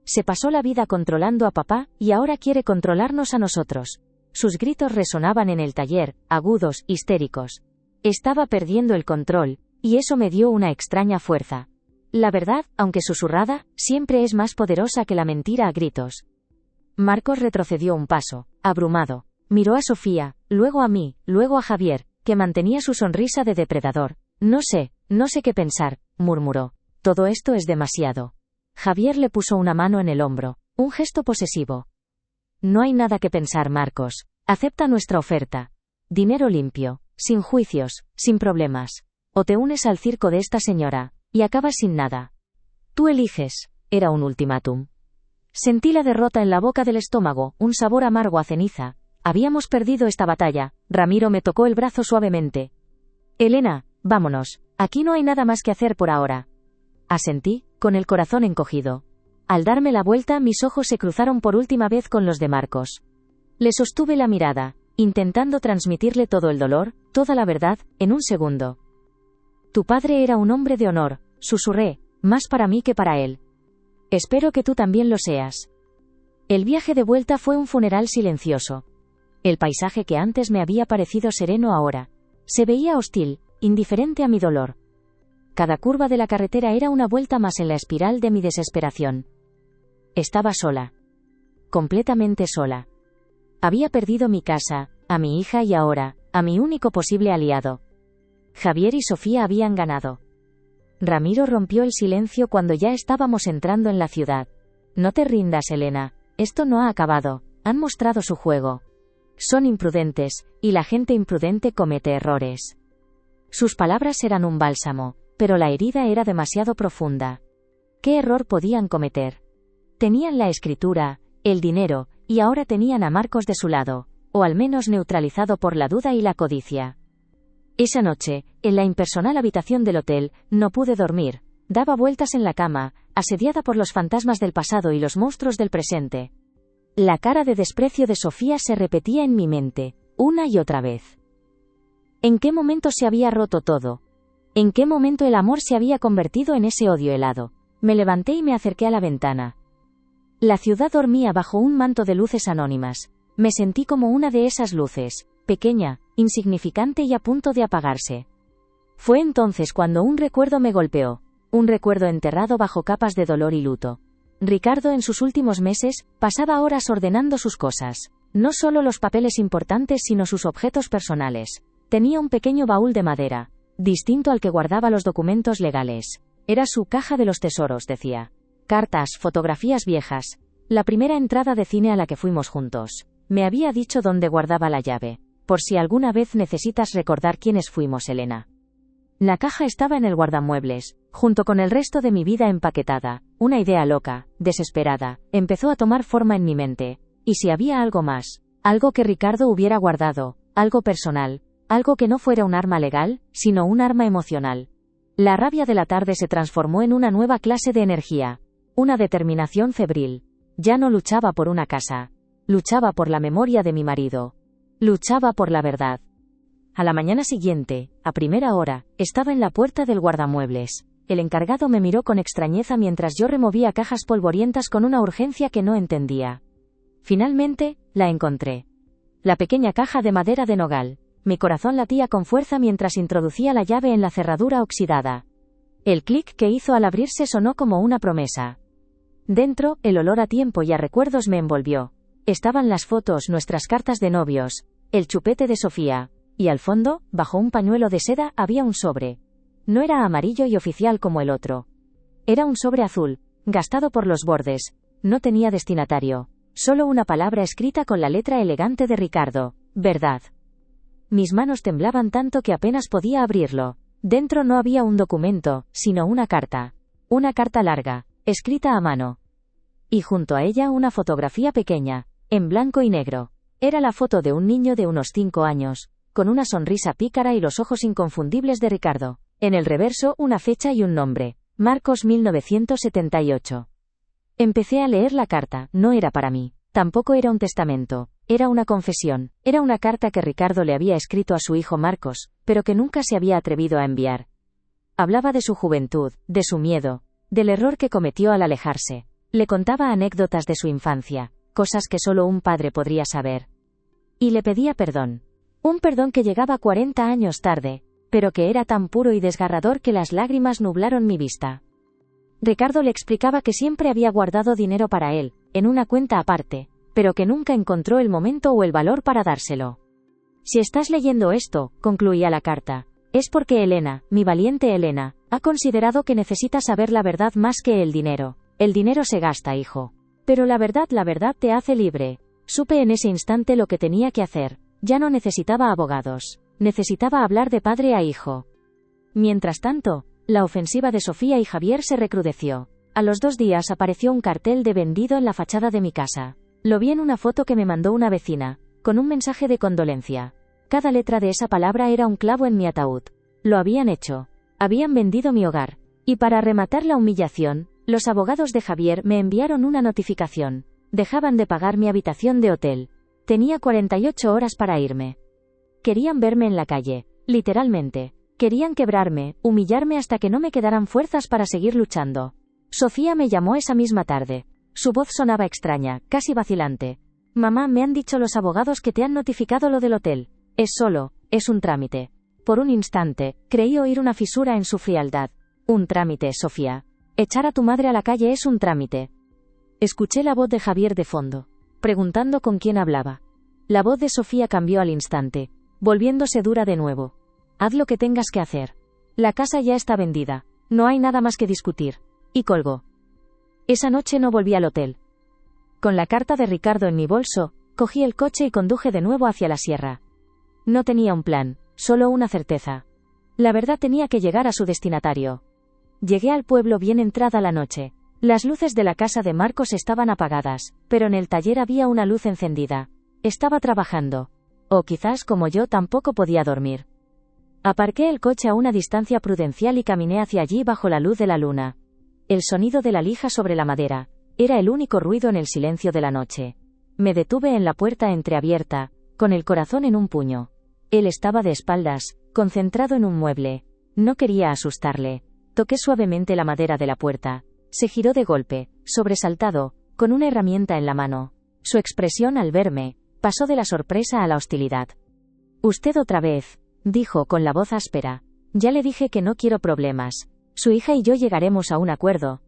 Se pasó la vida controlando a papá, y ahora quiere controlarnos a nosotros». Sus gritos resonaban en el taller, agudos, histéricos. Estaba perdiendo el control, y eso me dio una extraña fuerza. La verdad, aunque susurrada, siempre es más poderosa que la mentira a gritos. Marcos retrocedió un paso, abrumado. Miró a Sofía, luego a mí, luego a Javier, que mantenía su sonrisa de depredador. No sé qué pensar», murmuró. «Todo esto es demasiado». Javier le puso una mano en el hombro, un gesto posesivo. «No hay nada que pensar, Marcos. Acepta nuestra oferta. Dinero limpio, sin juicios, sin problemas. O te unes al circo de esta señora, y acabas sin nada. Tú eliges», era un ultimátum. Sentí la derrota en la boca del estómago, un sabor amargo a ceniza. Habíamos perdido esta batalla. Ramiro me tocó el brazo suavemente. «Elena, vámonos. Aquí no hay nada más que hacer por ahora». Asentí, con el corazón encogido. Al darme la vuelta, mis ojos se cruzaron por última vez con los de Marcos. Le sostuve la mirada, intentando transmitirle todo el dolor, toda la verdad, en un segundo. «Tu padre era un hombre de honor», susurré, «más para mí que para él. Espero que tú también lo seas». El viaje de vuelta fue un funeral silencioso. El paisaje que antes me había parecido sereno ahora se veía hostil, indiferente a mi dolor. Cada curva de la carretera era una vuelta más en la espiral de mi desesperación. Estaba sola. Completamente sola. Había perdido mi casa, a mi hija y ahora, a mi único posible aliado. Javier y Sofía habían ganado. Ramiro rompió el silencio cuando ya estábamos entrando en la ciudad. No te rindas, Elena. Esto no ha acabado. Han mostrado su juego. Son imprudentes, y la gente imprudente comete errores. Sus palabras eran un bálsamo, pero la herida era demasiado profunda. ¿Qué error podían cometer? Tenían la escritura, el dinero, y ahora tenían a Marcos de su lado, o al menos neutralizado por la duda y la codicia. Esa noche, en la impersonal habitación del hotel, no pude dormir. Daba vueltas en la cama, asediada por los fantasmas del pasado y los monstruos del presente. La cara de desprecio de Sofía se repetía en mi mente, una y otra vez. ¿En qué momento se había roto todo? ¿En qué momento el amor se había convertido en ese odio helado? Me levanté y me acerqué a la ventana. La ciudad dormía bajo un manto de luces anónimas. Me sentí como una de esas luces, pequeña, insignificante y a punto de apagarse. Fue entonces cuando un recuerdo me golpeó, un recuerdo enterrado bajo capas de dolor y luto. Ricardo en sus últimos meses, pasaba horas ordenando sus cosas. No solo los papeles importantes sino sus objetos personales. Tenía un pequeño baúl de madera, distinto al que guardaba los documentos legales. Era su caja de los tesoros, decía. Cartas, fotografías viejas. La primera entrada de cine a la que fuimos juntos. Me había dicho dónde guardaba la llave. Por si alguna vez necesitas recordar quiénes fuimos, Elena. La caja estaba en el guardamuebles, junto con el resto de mi vida empaquetada. Una idea loca, desesperada, empezó a tomar forma en mi mente. ¿Y si había algo más? Algo que Ricardo hubiera guardado, algo personal, algo que no fuera un arma legal, sino un arma emocional. La rabia de la tarde se transformó en una nueva clase de energía, una determinación febril. Ya no luchaba por una casa, luchaba por la memoria de mi marido, luchaba por la verdad. A la mañana siguiente, a primera hora, estaba en la puerta del guardamuebles. El encargado me miró con extrañeza mientras yo removía cajas polvorientas con una urgencia que no entendía. Finalmente, la encontré. La pequeña caja de madera de nogal. Mi corazón latía con fuerza mientras introducía la llave en la cerradura oxidada. El clic que hizo al abrirse sonó como una promesa. Dentro, el olor a tiempo y a recuerdos me envolvió. Estaban las fotos, nuestras cartas de novios, el chupete de Sofía. Y al fondo, bajo un pañuelo de seda, había un sobre. No era amarillo y oficial como el otro. Era un sobre azul, gastado por los bordes. No tenía destinatario. Solo una palabra escrita con la letra elegante de Ricardo. Verdad. Mis manos temblaban tanto que apenas podía abrirlo. Dentro no había un documento, sino una carta. Una carta larga, escrita a mano. Y junto a ella una fotografía pequeña, en blanco y negro. Era la foto de un niño de unos 5 años, con una sonrisa pícara y los ojos inconfundibles de Ricardo. En el reverso, una fecha y un nombre. Marcos 1978. Empecé a leer la carta. No era para mí. Tampoco era un testamento. Era una confesión. Era una carta que Ricardo le había escrito a su hijo Marcos, pero que nunca se había atrevido a enviar. Hablaba de su juventud, de su miedo, del error que cometió al alejarse. Le contaba anécdotas de su infancia, cosas que solo un padre podría saber. Y le pedía perdón. Un perdón que llegaba 40 años tarde, pero que era tan puro y desgarrador que las lágrimas nublaron mi vista. Ricardo le explicaba que siempre había guardado dinero para él, en una cuenta aparte, pero que nunca encontró el momento o el valor para dárselo. Si estás leyendo esto, concluía la carta, es porque Elena, mi valiente Elena, ha considerado que necesita saber la verdad más que el dinero. El dinero se gasta, hijo. Pero la verdad te hace libre. Supe en ese instante lo que tenía que hacer. Ya no necesitaba abogados. Necesitaba hablar de padre a hijo. Mientras tanto, la ofensiva de Sofía y Javier se recrudeció. A los 2 días apareció un cartel de vendido en la fachada de mi casa. Lo vi en una foto que me mandó una vecina, con un mensaje de condolencia. Cada letra de esa palabra era un clavo en mi ataúd. Lo habían hecho. Habían vendido mi hogar. Y para rematar la humillación, los abogados de Javier me enviaron una notificación. Dejaban de pagar mi habitación de hotel. Tenía 48 horas para irme. Querían verme en la calle, literalmente. Querían quebrarme, humillarme hasta que no me quedaran fuerzas para seguir luchando. Sofía me llamó esa misma tarde. Su voz sonaba extraña, casi vacilante. Mamá, me han dicho los abogados que te han notificado lo del hotel. Es un trámite. Por un instante, creí oír una fisura en su frialdad. Un trámite, Sofía. Echar a tu madre a la calle es un trámite. Escuché la voz de Javier de fondo, preguntando con quién hablaba. La voz de Sofía cambió al instante. volviéndose dura de nuevo. Haz lo que tengas que hacer. La casa ya está vendida. No hay nada más que discutir. Y colgó. Esa noche no volví al hotel. Con la carta de Ricardo en mi bolso, cogí el coche y conduje de nuevo hacia la sierra. No tenía un plan, solo una certeza. La verdad tenía que llegar a su destinatario. Llegué al pueblo bien entrada la noche. Las luces de la casa de Marcos estaban apagadas, pero en el taller había una luz encendida. Estaba trabajando. O quizás como yo tampoco podía dormir. Aparqué el coche a una distancia prudencial y caminé hacia allí bajo la luz de la luna. El sonido de la lija sobre la madera era el único ruido en el silencio de la noche. Me detuve en la puerta entreabierta, con el corazón en un puño. Él estaba de espaldas, concentrado en un mueble. No quería asustarle. Toqué suavemente la madera de la puerta. Se giró de golpe, sobresaltado, con una herramienta en la mano. Su expresión al verme pasó de la sorpresa a la hostilidad. «Usted otra vez», dijo con la voz áspera. «Ya le dije que no quiero problemas. Su hija y yo llegaremos a un acuerdo».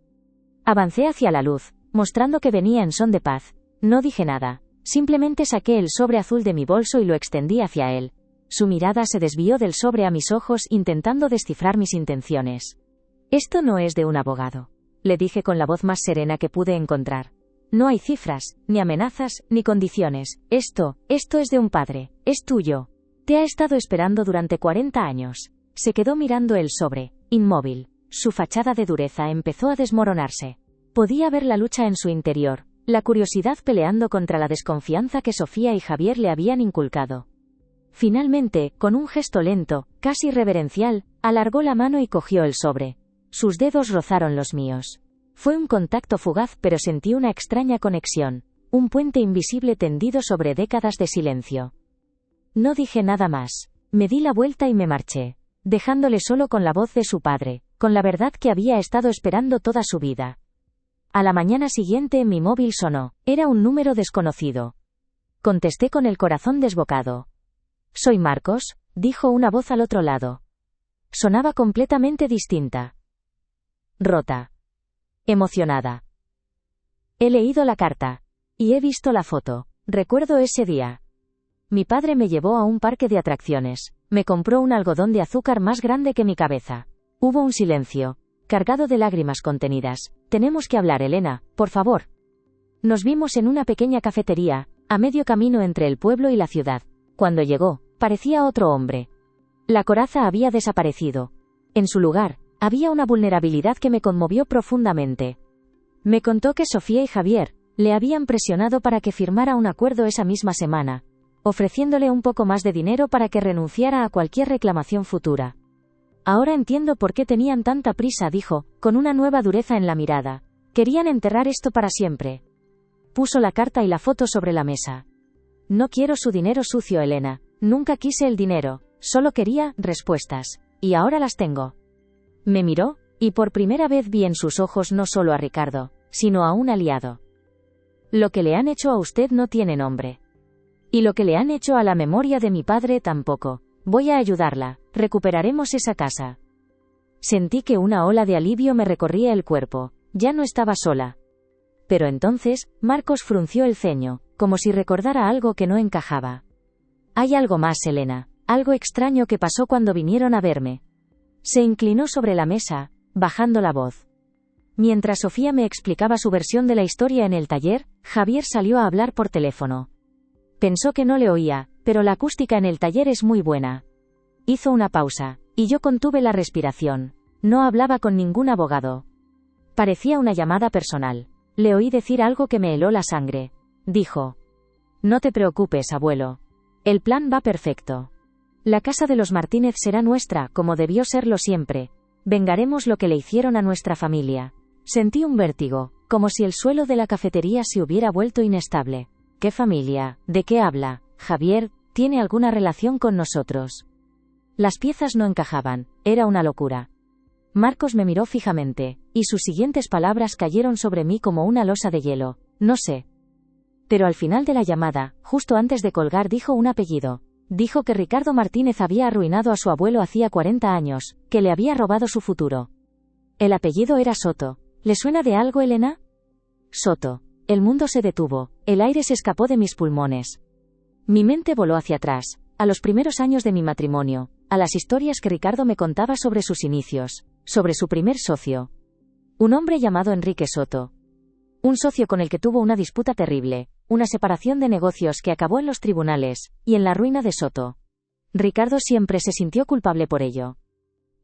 Avancé hacia la luz, mostrando que venía en son de paz. No dije nada. Simplemente saqué el sobre azul de mi bolso y lo extendí hacia él. Su mirada se desvió del sobre a mis ojos intentando descifrar mis intenciones. «Esto no es de un abogado», le dije con la voz más serena que pude encontrar. «No hay cifras, ni amenazas, ni condiciones. Esto es de un padre. Es tuyo. Te ha estado esperando durante 40 años». Se quedó mirando el sobre, inmóvil. Su fachada de dureza empezó a desmoronarse. Podía ver la lucha en su interior, la curiosidad peleando contra la desconfianza que Sofía y Javier le habían inculcado. Finalmente, con un gesto lento, casi reverencial, alargó la mano y cogió el sobre. Sus dedos rozaron los míos. Fue un contacto fugaz, pero sentí una extraña conexión, un puente invisible tendido sobre décadas de silencio. No dije nada más. Me di la vuelta y me marché, dejándole solo con la voz de su padre, con la verdad que había estado esperando toda su vida. A la mañana siguiente mi móvil sonó. Era un número desconocido. Contesté con el corazón desbocado. «Soy Marcos», dijo una voz al otro lado. Sonaba completamente distinta. Rota. Emocionada. «He leído la carta. Y he visto la foto. Recuerdo ese día. Mi padre me llevó a un parque de atracciones. Me compró un algodón de azúcar más grande que mi cabeza. Hubo un silencio, cargado de lágrimas contenidas. Tenemos que hablar, Elena, por favor». Nos vimos en una pequeña cafetería, a medio camino entre el pueblo y la ciudad. Cuando llegó, parecía otro hombre. La coraza había desaparecido. En su lugar, había una vulnerabilidad que me conmovió profundamente. Me contó que Sofía y Javier le habían presionado para que firmara un acuerdo esa misma semana, ofreciéndole un poco más de dinero para que renunciara a cualquier reclamación futura. «Ahora entiendo por qué tenían tanta prisa», dijo, con una nueva dureza en la mirada. «Querían enterrar esto para siempre». Puso la carta y la foto sobre la mesa. «No quiero su dinero sucio, Elena. Nunca quise el dinero. Solo quería respuestas. Y ahora las tengo». Me miró, y por primera vez vi en sus ojos no solo a Ricardo, sino a un aliado. «Lo que le han hecho a usted no tiene nombre. Y lo que le han hecho a la memoria de mi padre tampoco. Voy a ayudarla. Recuperaremos esa casa». Sentí que una ola de alivio me recorría el cuerpo. Ya no estaba sola. Pero entonces, Marcos frunció el ceño, como si recordara algo que no encajaba. «Hay algo más, Elena. Algo extraño que pasó cuando vinieron a verme». Se inclinó sobre la mesa, bajando la voz. Mientras Sofía me explicaba su versión de la historia en el taller, Javier salió a hablar por teléfono. Pensó que no le oía, pero la acústica en el taller es muy buena. Hizo una pausa, y yo contuve la respiración. No hablaba con ningún abogado. Parecía una llamada personal. Le oí decir algo que me heló la sangre. Dijo: «No te preocupes, abuelo. El plan va perfecto. La casa de los Martínez será nuestra, como debió serlo siempre. Vengaremos lo que le hicieron a nuestra familia». Sentí un vértigo, como si el suelo de la cafetería se hubiera vuelto inestable. «¿Qué familia? ¿De qué habla? Javier tiene alguna relación con nosotros». Las piezas no encajaban. Era una locura. Marcos me miró fijamente, y sus siguientes palabras cayeron sobre mí como una losa de hielo. «No sé». Pero al final de la llamada, justo antes de colgar, dijo un apellido. Dijo que Ricardo Martínez había arruinado a su abuelo hacía 40 años, que le había robado su futuro. El apellido era Soto. ¿Le suena de algo, Elena? Soto. El mundo se detuvo, el aire se escapó de mis pulmones. Mi mente voló hacia atrás, A los primeros años de mi matrimonio, a las historias que Ricardo me contaba sobre sus inicios, sobre su primer socio. Un hombre llamado Enrique Soto. Un socio con el que tuvo una disputa terrible, una separación de negocios que acabó en los tribunales, y en la ruina de Soto. Ricardo siempre se sintió culpable por ello.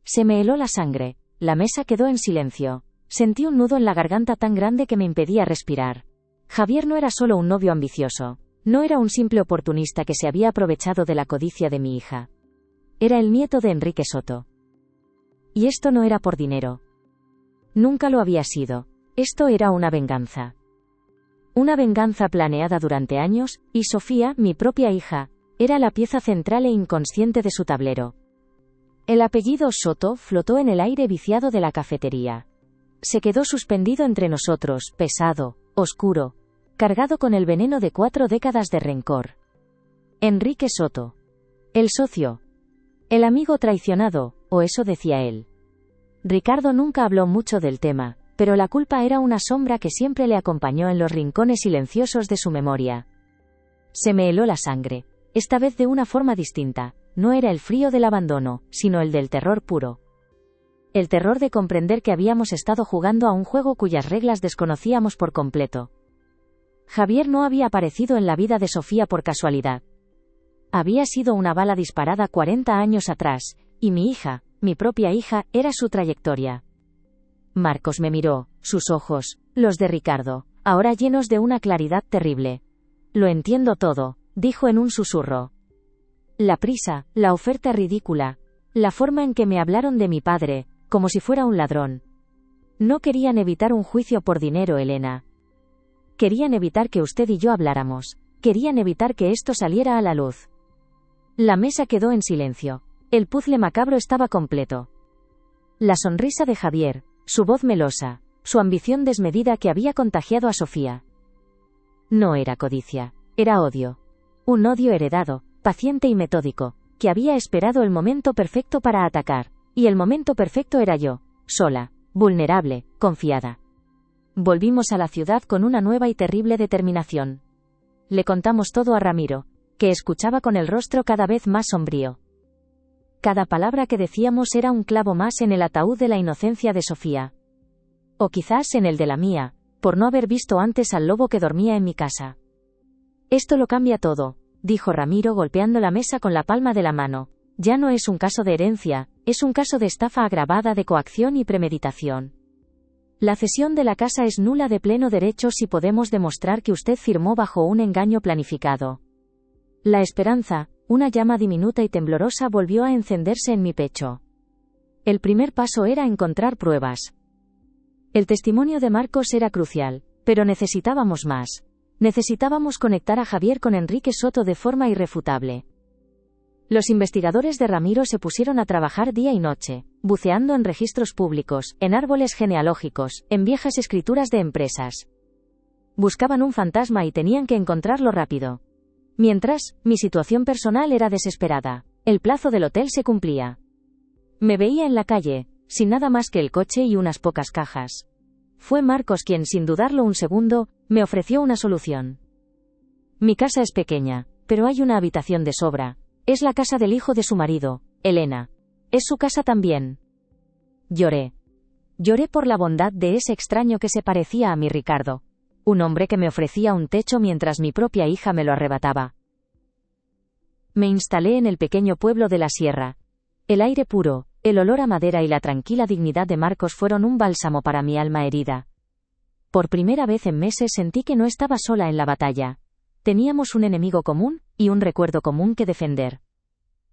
Se me heló la sangre, la mesa quedó en silencio. Sentí un nudo en la garganta tan grande que me impedía respirar. Javier no era solo un novio ambicioso, no era un simple oportunista que se había aprovechado de la codicia de mi hija. Era el nieto de Enrique Soto. Y esto no era por dinero. Nunca lo había sido. Esto era una venganza. Una venganza planeada durante años, y Sofía, mi propia hija, era la pieza central e inconsciente de su tablero. El apellido Soto flotó en el aire viciado de la cafetería. Se quedó suspendido entre nosotros, pesado, oscuro, cargado con el veneno de 4 décadas de rencor. Enrique Soto. El socio. El amigo traicionado, o eso decía él. Ricardo nunca habló mucho del tema, pero la culpa era una sombra que siempre le acompañó en los rincones silenciosos de su memoria. Se me heló la sangre, esta vez de una forma distinta, no era el frío del abandono, sino el del terror puro. El terror de comprender que habíamos estado jugando a un juego cuyas reglas desconocíamos por completo. Javier no había aparecido en la vida de Sofía por casualidad. Había sido una bala disparada 40 años atrás, y mi hija, mi propia hija, era su trayectoria. Marcos me miró, sus ojos, los de Ricardo, ahora llenos de una claridad terrible. Lo entiendo todo, dijo en un susurro. La prisa, la oferta ridícula, la forma en que me hablaron de mi padre, como si fuera un ladrón. No querían evitar un juicio por dinero, Elena. Querían evitar que usted y yo habláramos. Querían evitar que esto saliera a la luz. La mesa quedó en silencio. El puzzle macabro estaba completo. La sonrisa de Javier, su voz melosa, su ambición desmedida que había contagiado a Sofía. No era codicia, era odio. Un odio heredado, paciente y metódico, que había esperado el momento perfecto para atacar, y el momento perfecto era yo, sola, vulnerable, confiada. Volvimos a la ciudad con una nueva y terrible determinación. Le contamos todo a Ramiro, que escuchaba con el rostro cada vez más sombrío. Cada palabra que decíamos era un clavo más en el ataúd de la inocencia de Sofía. O quizás en el de la mía, por no haber visto antes al lobo que dormía en mi casa. Esto lo cambia todo, dijo Ramiro golpeando la mesa con la palma de la mano. Ya no es un caso de herencia, es un caso de estafa agravada de coacción y premeditación. La cesión de la casa es nula de pleno derecho si podemos demostrar que usted firmó bajo un engaño planificado. La esperanza, una llama diminuta y temblorosa, volvió a encenderse en mi pecho. El primer paso era encontrar pruebas. El testimonio de Marcos era crucial, pero necesitábamos más. Necesitábamos conectar a Javier con Enrique Soto de forma irrefutable. Los investigadores de Ramiro se pusieron a trabajar día y noche, buceando en registros públicos, en árboles genealógicos, en viejas escrituras de empresas. Buscaban un fantasma y tenían que encontrarlo rápido. Mientras, mi situación personal era desesperada. El plazo del hotel se cumplía. Me veía en la calle, sin nada más que el coche y unas pocas cajas. Fue Marcos quien, sin dudarlo un segundo, me ofreció una solución. Mi casa es pequeña, pero hay una habitación de sobra. Es la casa del hijo de su marido, Elena. Es su casa también. Lloré. Lloré por la bondad de ese extraño que se parecía a mi Ricardo. Un hombre que me ofrecía un techo mientras mi propia hija me lo arrebataba. Me instalé en el pequeño pueblo de la sierra. El aire puro, el olor a madera y la tranquila dignidad de Marcos fueron un bálsamo para mi alma herida. Por primera vez en meses sentí que no estaba sola en la batalla. Teníamos un enemigo común, y un recuerdo común que defender.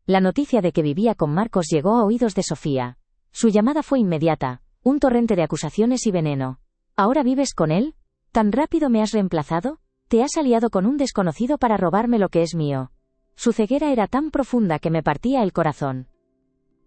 La noticia de que vivía con Marcos llegó a oídos de Sofía. Su llamada fue inmediata, un torrente de acusaciones y veneno. ¿Ahora vives con él? ¿Tan rápido me has reemplazado? ¿Te has aliado con un desconocido para robarme lo que es mío? Su ceguera era tan profunda que me partía el corazón.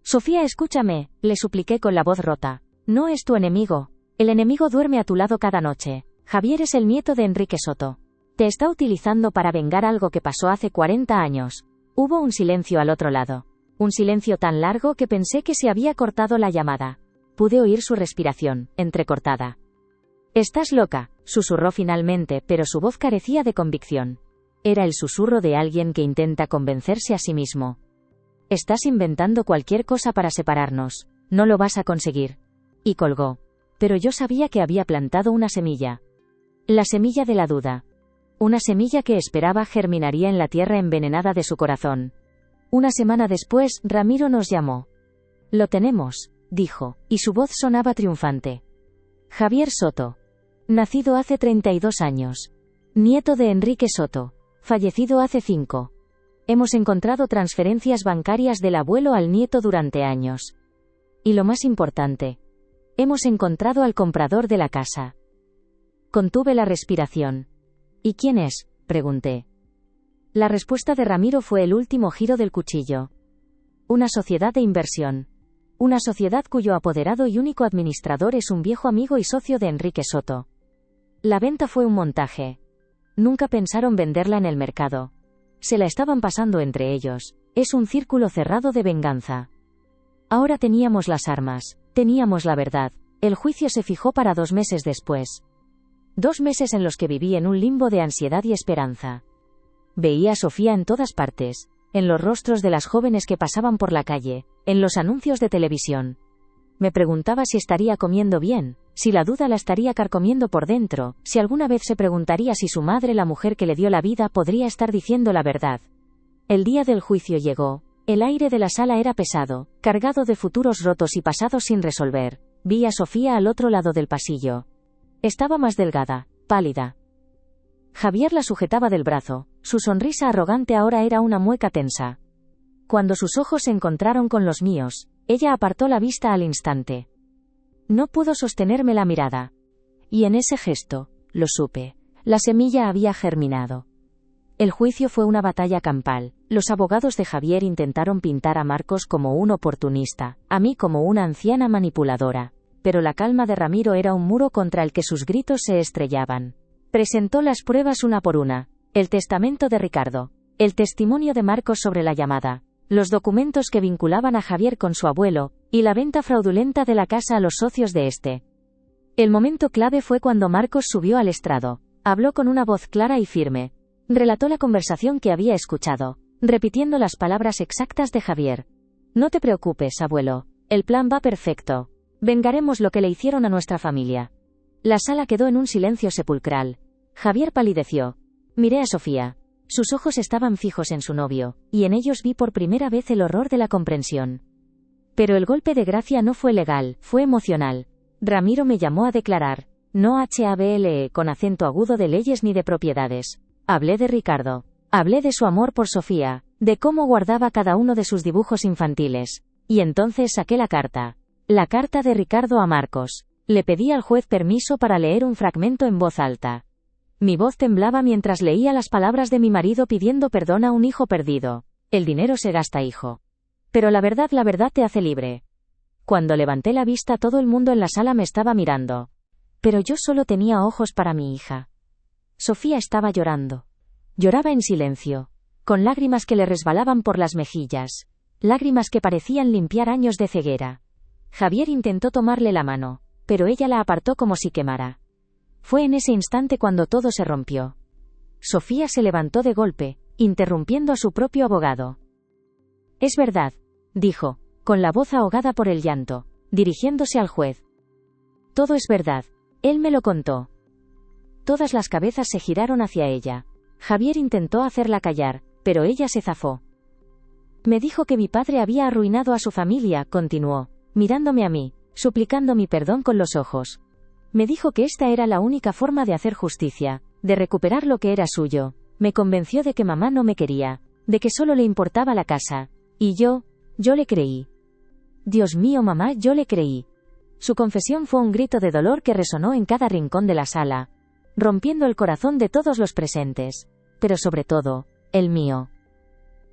Sofía, escúchame, le supliqué con la voz rota. No es tu enemigo. El enemigo duerme a tu lado cada noche. Javier es el nieto de Enrique Soto. Te está utilizando para vengar algo que pasó hace 40 años. Hubo un silencio al otro lado. Un silencio tan largo que pensé que se había cortado la llamada. Pude oír su respiración, entrecortada. Estás loca, susurró finalmente, pero su voz carecía de convicción. Era el susurro de alguien que intenta convencerse a sí mismo. Estás inventando cualquier cosa para separarnos. No lo vas a conseguir. Y colgó. Pero yo sabía que había plantado una semilla. La semilla de la duda. Una semilla que esperaba germinaría en la tierra envenenada de su corazón. Una semana después, Ramiro nos llamó. Lo tenemos, dijo, y su voz sonaba triunfante. Javier Soto. Nacido hace 32 años. Nieto de Enrique Soto. Fallecido hace 5. Hemos encontrado transferencias bancarias del abuelo al nieto durante años. Y lo más importante. Hemos encontrado al comprador de la casa. Contuve la respiración. ¿Y quién es?, pregunté. La respuesta de Ramiro fue el último giro del cuchillo. Una sociedad de inversión. Una sociedad cuyo apoderado y único administrador es un viejo amigo y socio de Enrique Soto. La venta fue un montaje. Nunca pensaron venderla en el mercado. Se la estaban pasando entre ellos. Es un círculo cerrado de venganza. Ahora teníamos las armas. Teníamos la verdad. El juicio se fijó para 2 meses después. 2 meses en los que viví en un limbo de ansiedad y esperanza. Veía a Sofía en todas partes, en los rostros de las jóvenes que pasaban por la calle, en los anuncios de televisión. Me preguntaba si estaría comiendo bien, si la duda la estaría carcomiendo por dentro, si alguna vez se preguntaría si su madre, la mujer que le dio la vida, podría estar diciendo la verdad. El día del juicio llegó. El aire de la sala era pesado, cargado de futuros rotos y pasados sin resolver. Vi a Sofía al otro lado del pasillo. Estaba más delgada, pálida. Javier la sujetaba del brazo. Su sonrisa arrogante ahora era una mueca tensa. Cuando sus ojos se encontraron con los míos, ella apartó la vista al instante. No pudo sostenerme la mirada. Y en ese gesto, lo supe, la semilla había germinado. El juicio fue una batalla campal. Los abogados de Javier intentaron pintar a Marcos como un oportunista, a mí como una anciana manipuladora. Pero la calma de Ramiro era un muro contra el que sus gritos se estrellaban. Presentó las pruebas una por una. El testamento de Ricardo. El testimonio de Marcos sobre la llamada. Los documentos que vinculaban a Javier con su abuelo, y la venta fraudulenta de la casa a los socios de este. El momento clave fue cuando Marcos subió al estrado. Habló con una voz clara y firme. Relató la conversación que había escuchado, repitiendo las palabras exactas de Javier. No te preocupes, abuelo. El plan va perfecto. Vengaremos lo que le hicieron a nuestra familia. La sala quedó en un silencio sepulcral. Javier palideció. Miré a Sofía. Sus ojos estaban fijos en su novio, y en ellos vi por primera vez el horror de la comprensión. Pero el golpe de gracia no fue legal, fue emocional. Ramiro me llamó a declarar. No hable con acento agudo de leyes ni de propiedades. Hablé de Ricardo. Hablé de su amor por Sofía, de cómo guardaba cada uno de sus dibujos infantiles. Y entonces saqué la carta. La carta de Ricardo a Marcos. Le pedí al juez permiso para leer un fragmento en voz alta. Mi voz temblaba mientras leía las palabras de mi marido pidiendo perdón a un hijo perdido. El dinero se gasta, hijo. Pero la verdad te hace libre. Cuando levanté la vista, todo el mundo en la sala me estaba mirando. Pero yo solo tenía ojos para mi hija. Sofía estaba llorando. Lloraba en silencio, con lágrimas que le resbalaban por las mejillas. Lágrimas que parecían limpiar años de ceguera. Javier intentó tomarle la mano, pero ella la apartó como si quemara. Fue en ese instante cuando todo se rompió. Sofía se levantó de golpe, interrumpiendo a su propio abogado. Es verdad, dijo, con la voz ahogada por el llanto, dirigiéndose al juez. Todo es verdad. Él me lo contó. Todas las cabezas se giraron hacia ella. Javier intentó hacerla callar, pero ella se zafó. Me dijo que mi padre había arruinado a su familia, continuó, mirándome a mí, suplicando mi perdón con los ojos. Me dijo que esta era la única forma de hacer justicia, de recuperar lo que era suyo. Me convenció de que mamá no me quería, de que solo le importaba la casa. Y yo le creí. Dios mío, mamá, yo le creí. Su confesión fue un grito de dolor que resonó en cada rincón de la sala, rompiendo el corazón de todos los presentes, pero sobre todo, el mío.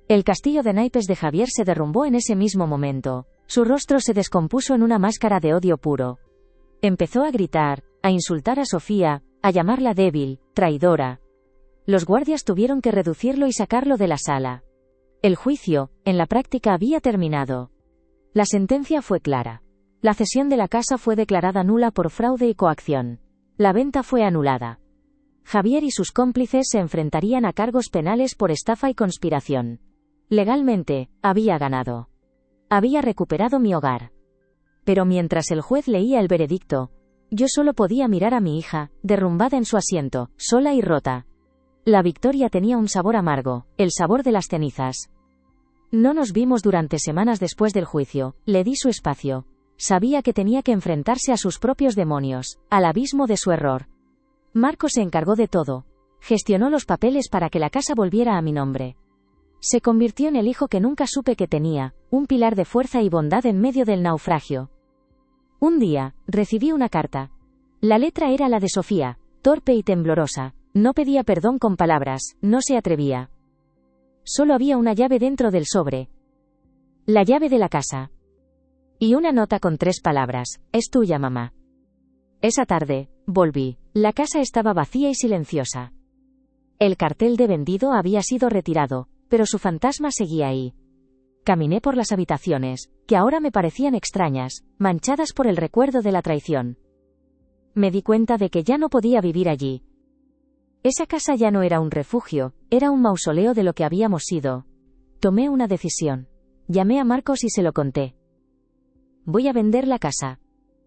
El castillo de naipes de Javier se derrumbó en ese mismo momento. Su rostro se descompuso en una máscara de odio puro. Empezó a gritar, a insultar a Sofía, a llamarla débil, traidora. Los guardias tuvieron que reducirlo y sacarlo de la sala. El juicio, en la práctica, había terminado. La sentencia fue clara. La cesión de la casa fue declarada nula por fraude y coacción. La venta fue anulada. Javier y sus cómplices se enfrentarían a cargos penales por estafa y conspiración. Legalmente, había ganado. Había recuperado mi hogar. Pero mientras el juez leía el veredicto, yo solo podía mirar a mi hija, derrumbada en su asiento, sola y rota. La victoria tenía un sabor amargo, el sabor de las cenizas. No nos vimos durante semanas después del juicio, le di su espacio. Sabía que tenía que enfrentarse a sus propios demonios, al abismo de su error. Marcos se encargó de todo. Gestionó los papeles para que la casa volviera a mi nombre. Se convirtió en el hijo que nunca supe que tenía, un pilar de fuerza y bondad en medio del naufragio. Un día, recibí una carta. La letra era la de Sofía, torpe y temblorosa. No pedía perdón con palabras, no se atrevía. Solo había una llave dentro del sobre. La llave de la casa. Y una nota con 3 palabras: es tuya, mamá. Esa tarde, volví. La casa estaba vacía y silenciosa. El cartel de vendido había sido retirado, pero su fantasma seguía ahí. Caminé por las habitaciones, que ahora me parecían extrañas, manchadas por el recuerdo de la traición. Me di cuenta de que ya no podía vivir allí. Esa casa ya no era un refugio, era un mausoleo de lo que habíamos sido. Tomé una decisión. Llamé a Marcos y se lo conté. Voy a vender la casa.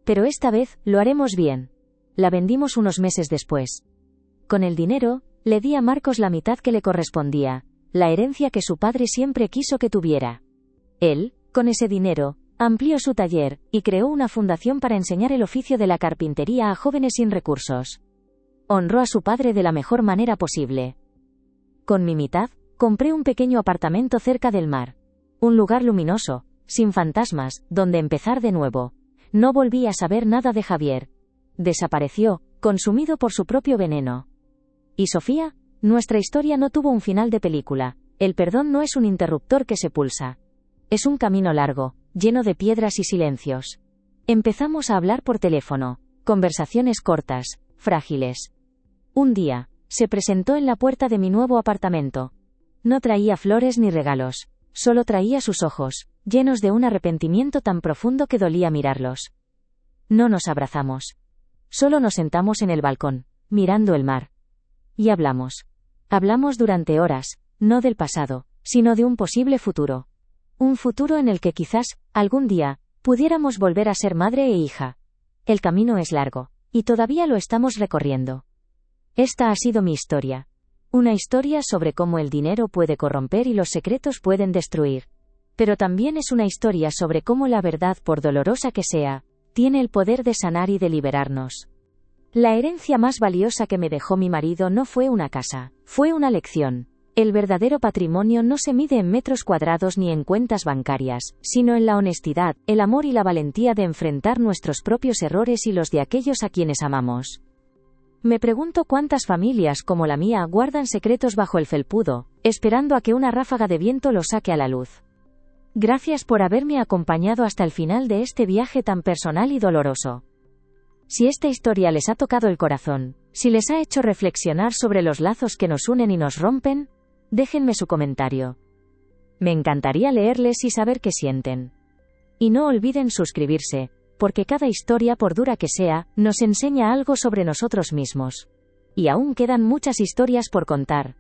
Pero esta vez, lo haremos bien. La vendimos unos meses después. Con el dinero, le di a Marcos la mitad que le correspondía, la herencia que su padre siempre quiso que tuviera. Él, con ese dinero, amplió su taller, y creó una fundación para enseñar el oficio de la carpintería a jóvenes sin recursos. Honró a su padre de la mejor manera posible. Con mi mitad, compré un pequeño apartamento cerca del mar. Un lugar luminoso, sin fantasmas, donde empezar de nuevo. No volví a saber nada de Javier. Desapareció, consumido por su propio veneno. ¿Y Sofía? Nuestra historia no tuvo un final de película. El perdón no es un interruptor que se pulsa. Es un camino largo, lleno de piedras y silencios. Empezamos a hablar por teléfono. Conversaciones cortas, frágiles. Un día, se presentó en la puerta de mi nuevo apartamento. No traía flores ni regalos. Solo traía sus ojos, llenos de un arrepentimiento tan profundo que dolía mirarlos. No nos abrazamos. Solo nos sentamos en el balcón, mirando el mar. Y hablamos. Hablamos durante horas, no del pasado, sino de un posible futuro. Un futuro en el que quizás, algún día, pudiéramos volver a ser madre e hija. El camino es largo, y todavía lo estamos recorriendo. Esta ha sido mi historia. Una historia sobre cómo el dinero puede corromper y los secretos pueden destruir. Pero también es una historia sobre cómo la verdad, por dolorosa que sea, tiene el poder de sanar y de liberarnos. La herencia más valiosa que me dejó mi marido no fue una casa, fue una lección. El verdadero patrimonio no se mide en metros cuadrados ni en cuentas bancarias, sino en la honestidad, el amor y la valentía de enfrentar nuestros propios errores y los de aquellos a quienes amamos. Me pregunto cuántas familias como la mía guardan secretos bajo el felpudo, esperando a que una ráfaga de viento los saque a la luz. Gracias por haberme acompañado hasta el final de este viaje tan personal y doloroso. Si esta historia les ha tocado el corazón, si les ha hecho reflexionar sobre los lazos que nos unen y nos rompen, déjenme su comentario. Me encantaría leerles y saber qué sienten. Y no olviden suscribirse, porque cada historia, por dura que sea, nos enseña algo sobre nosotros mismos. Y aún quedan muchas historias por contar.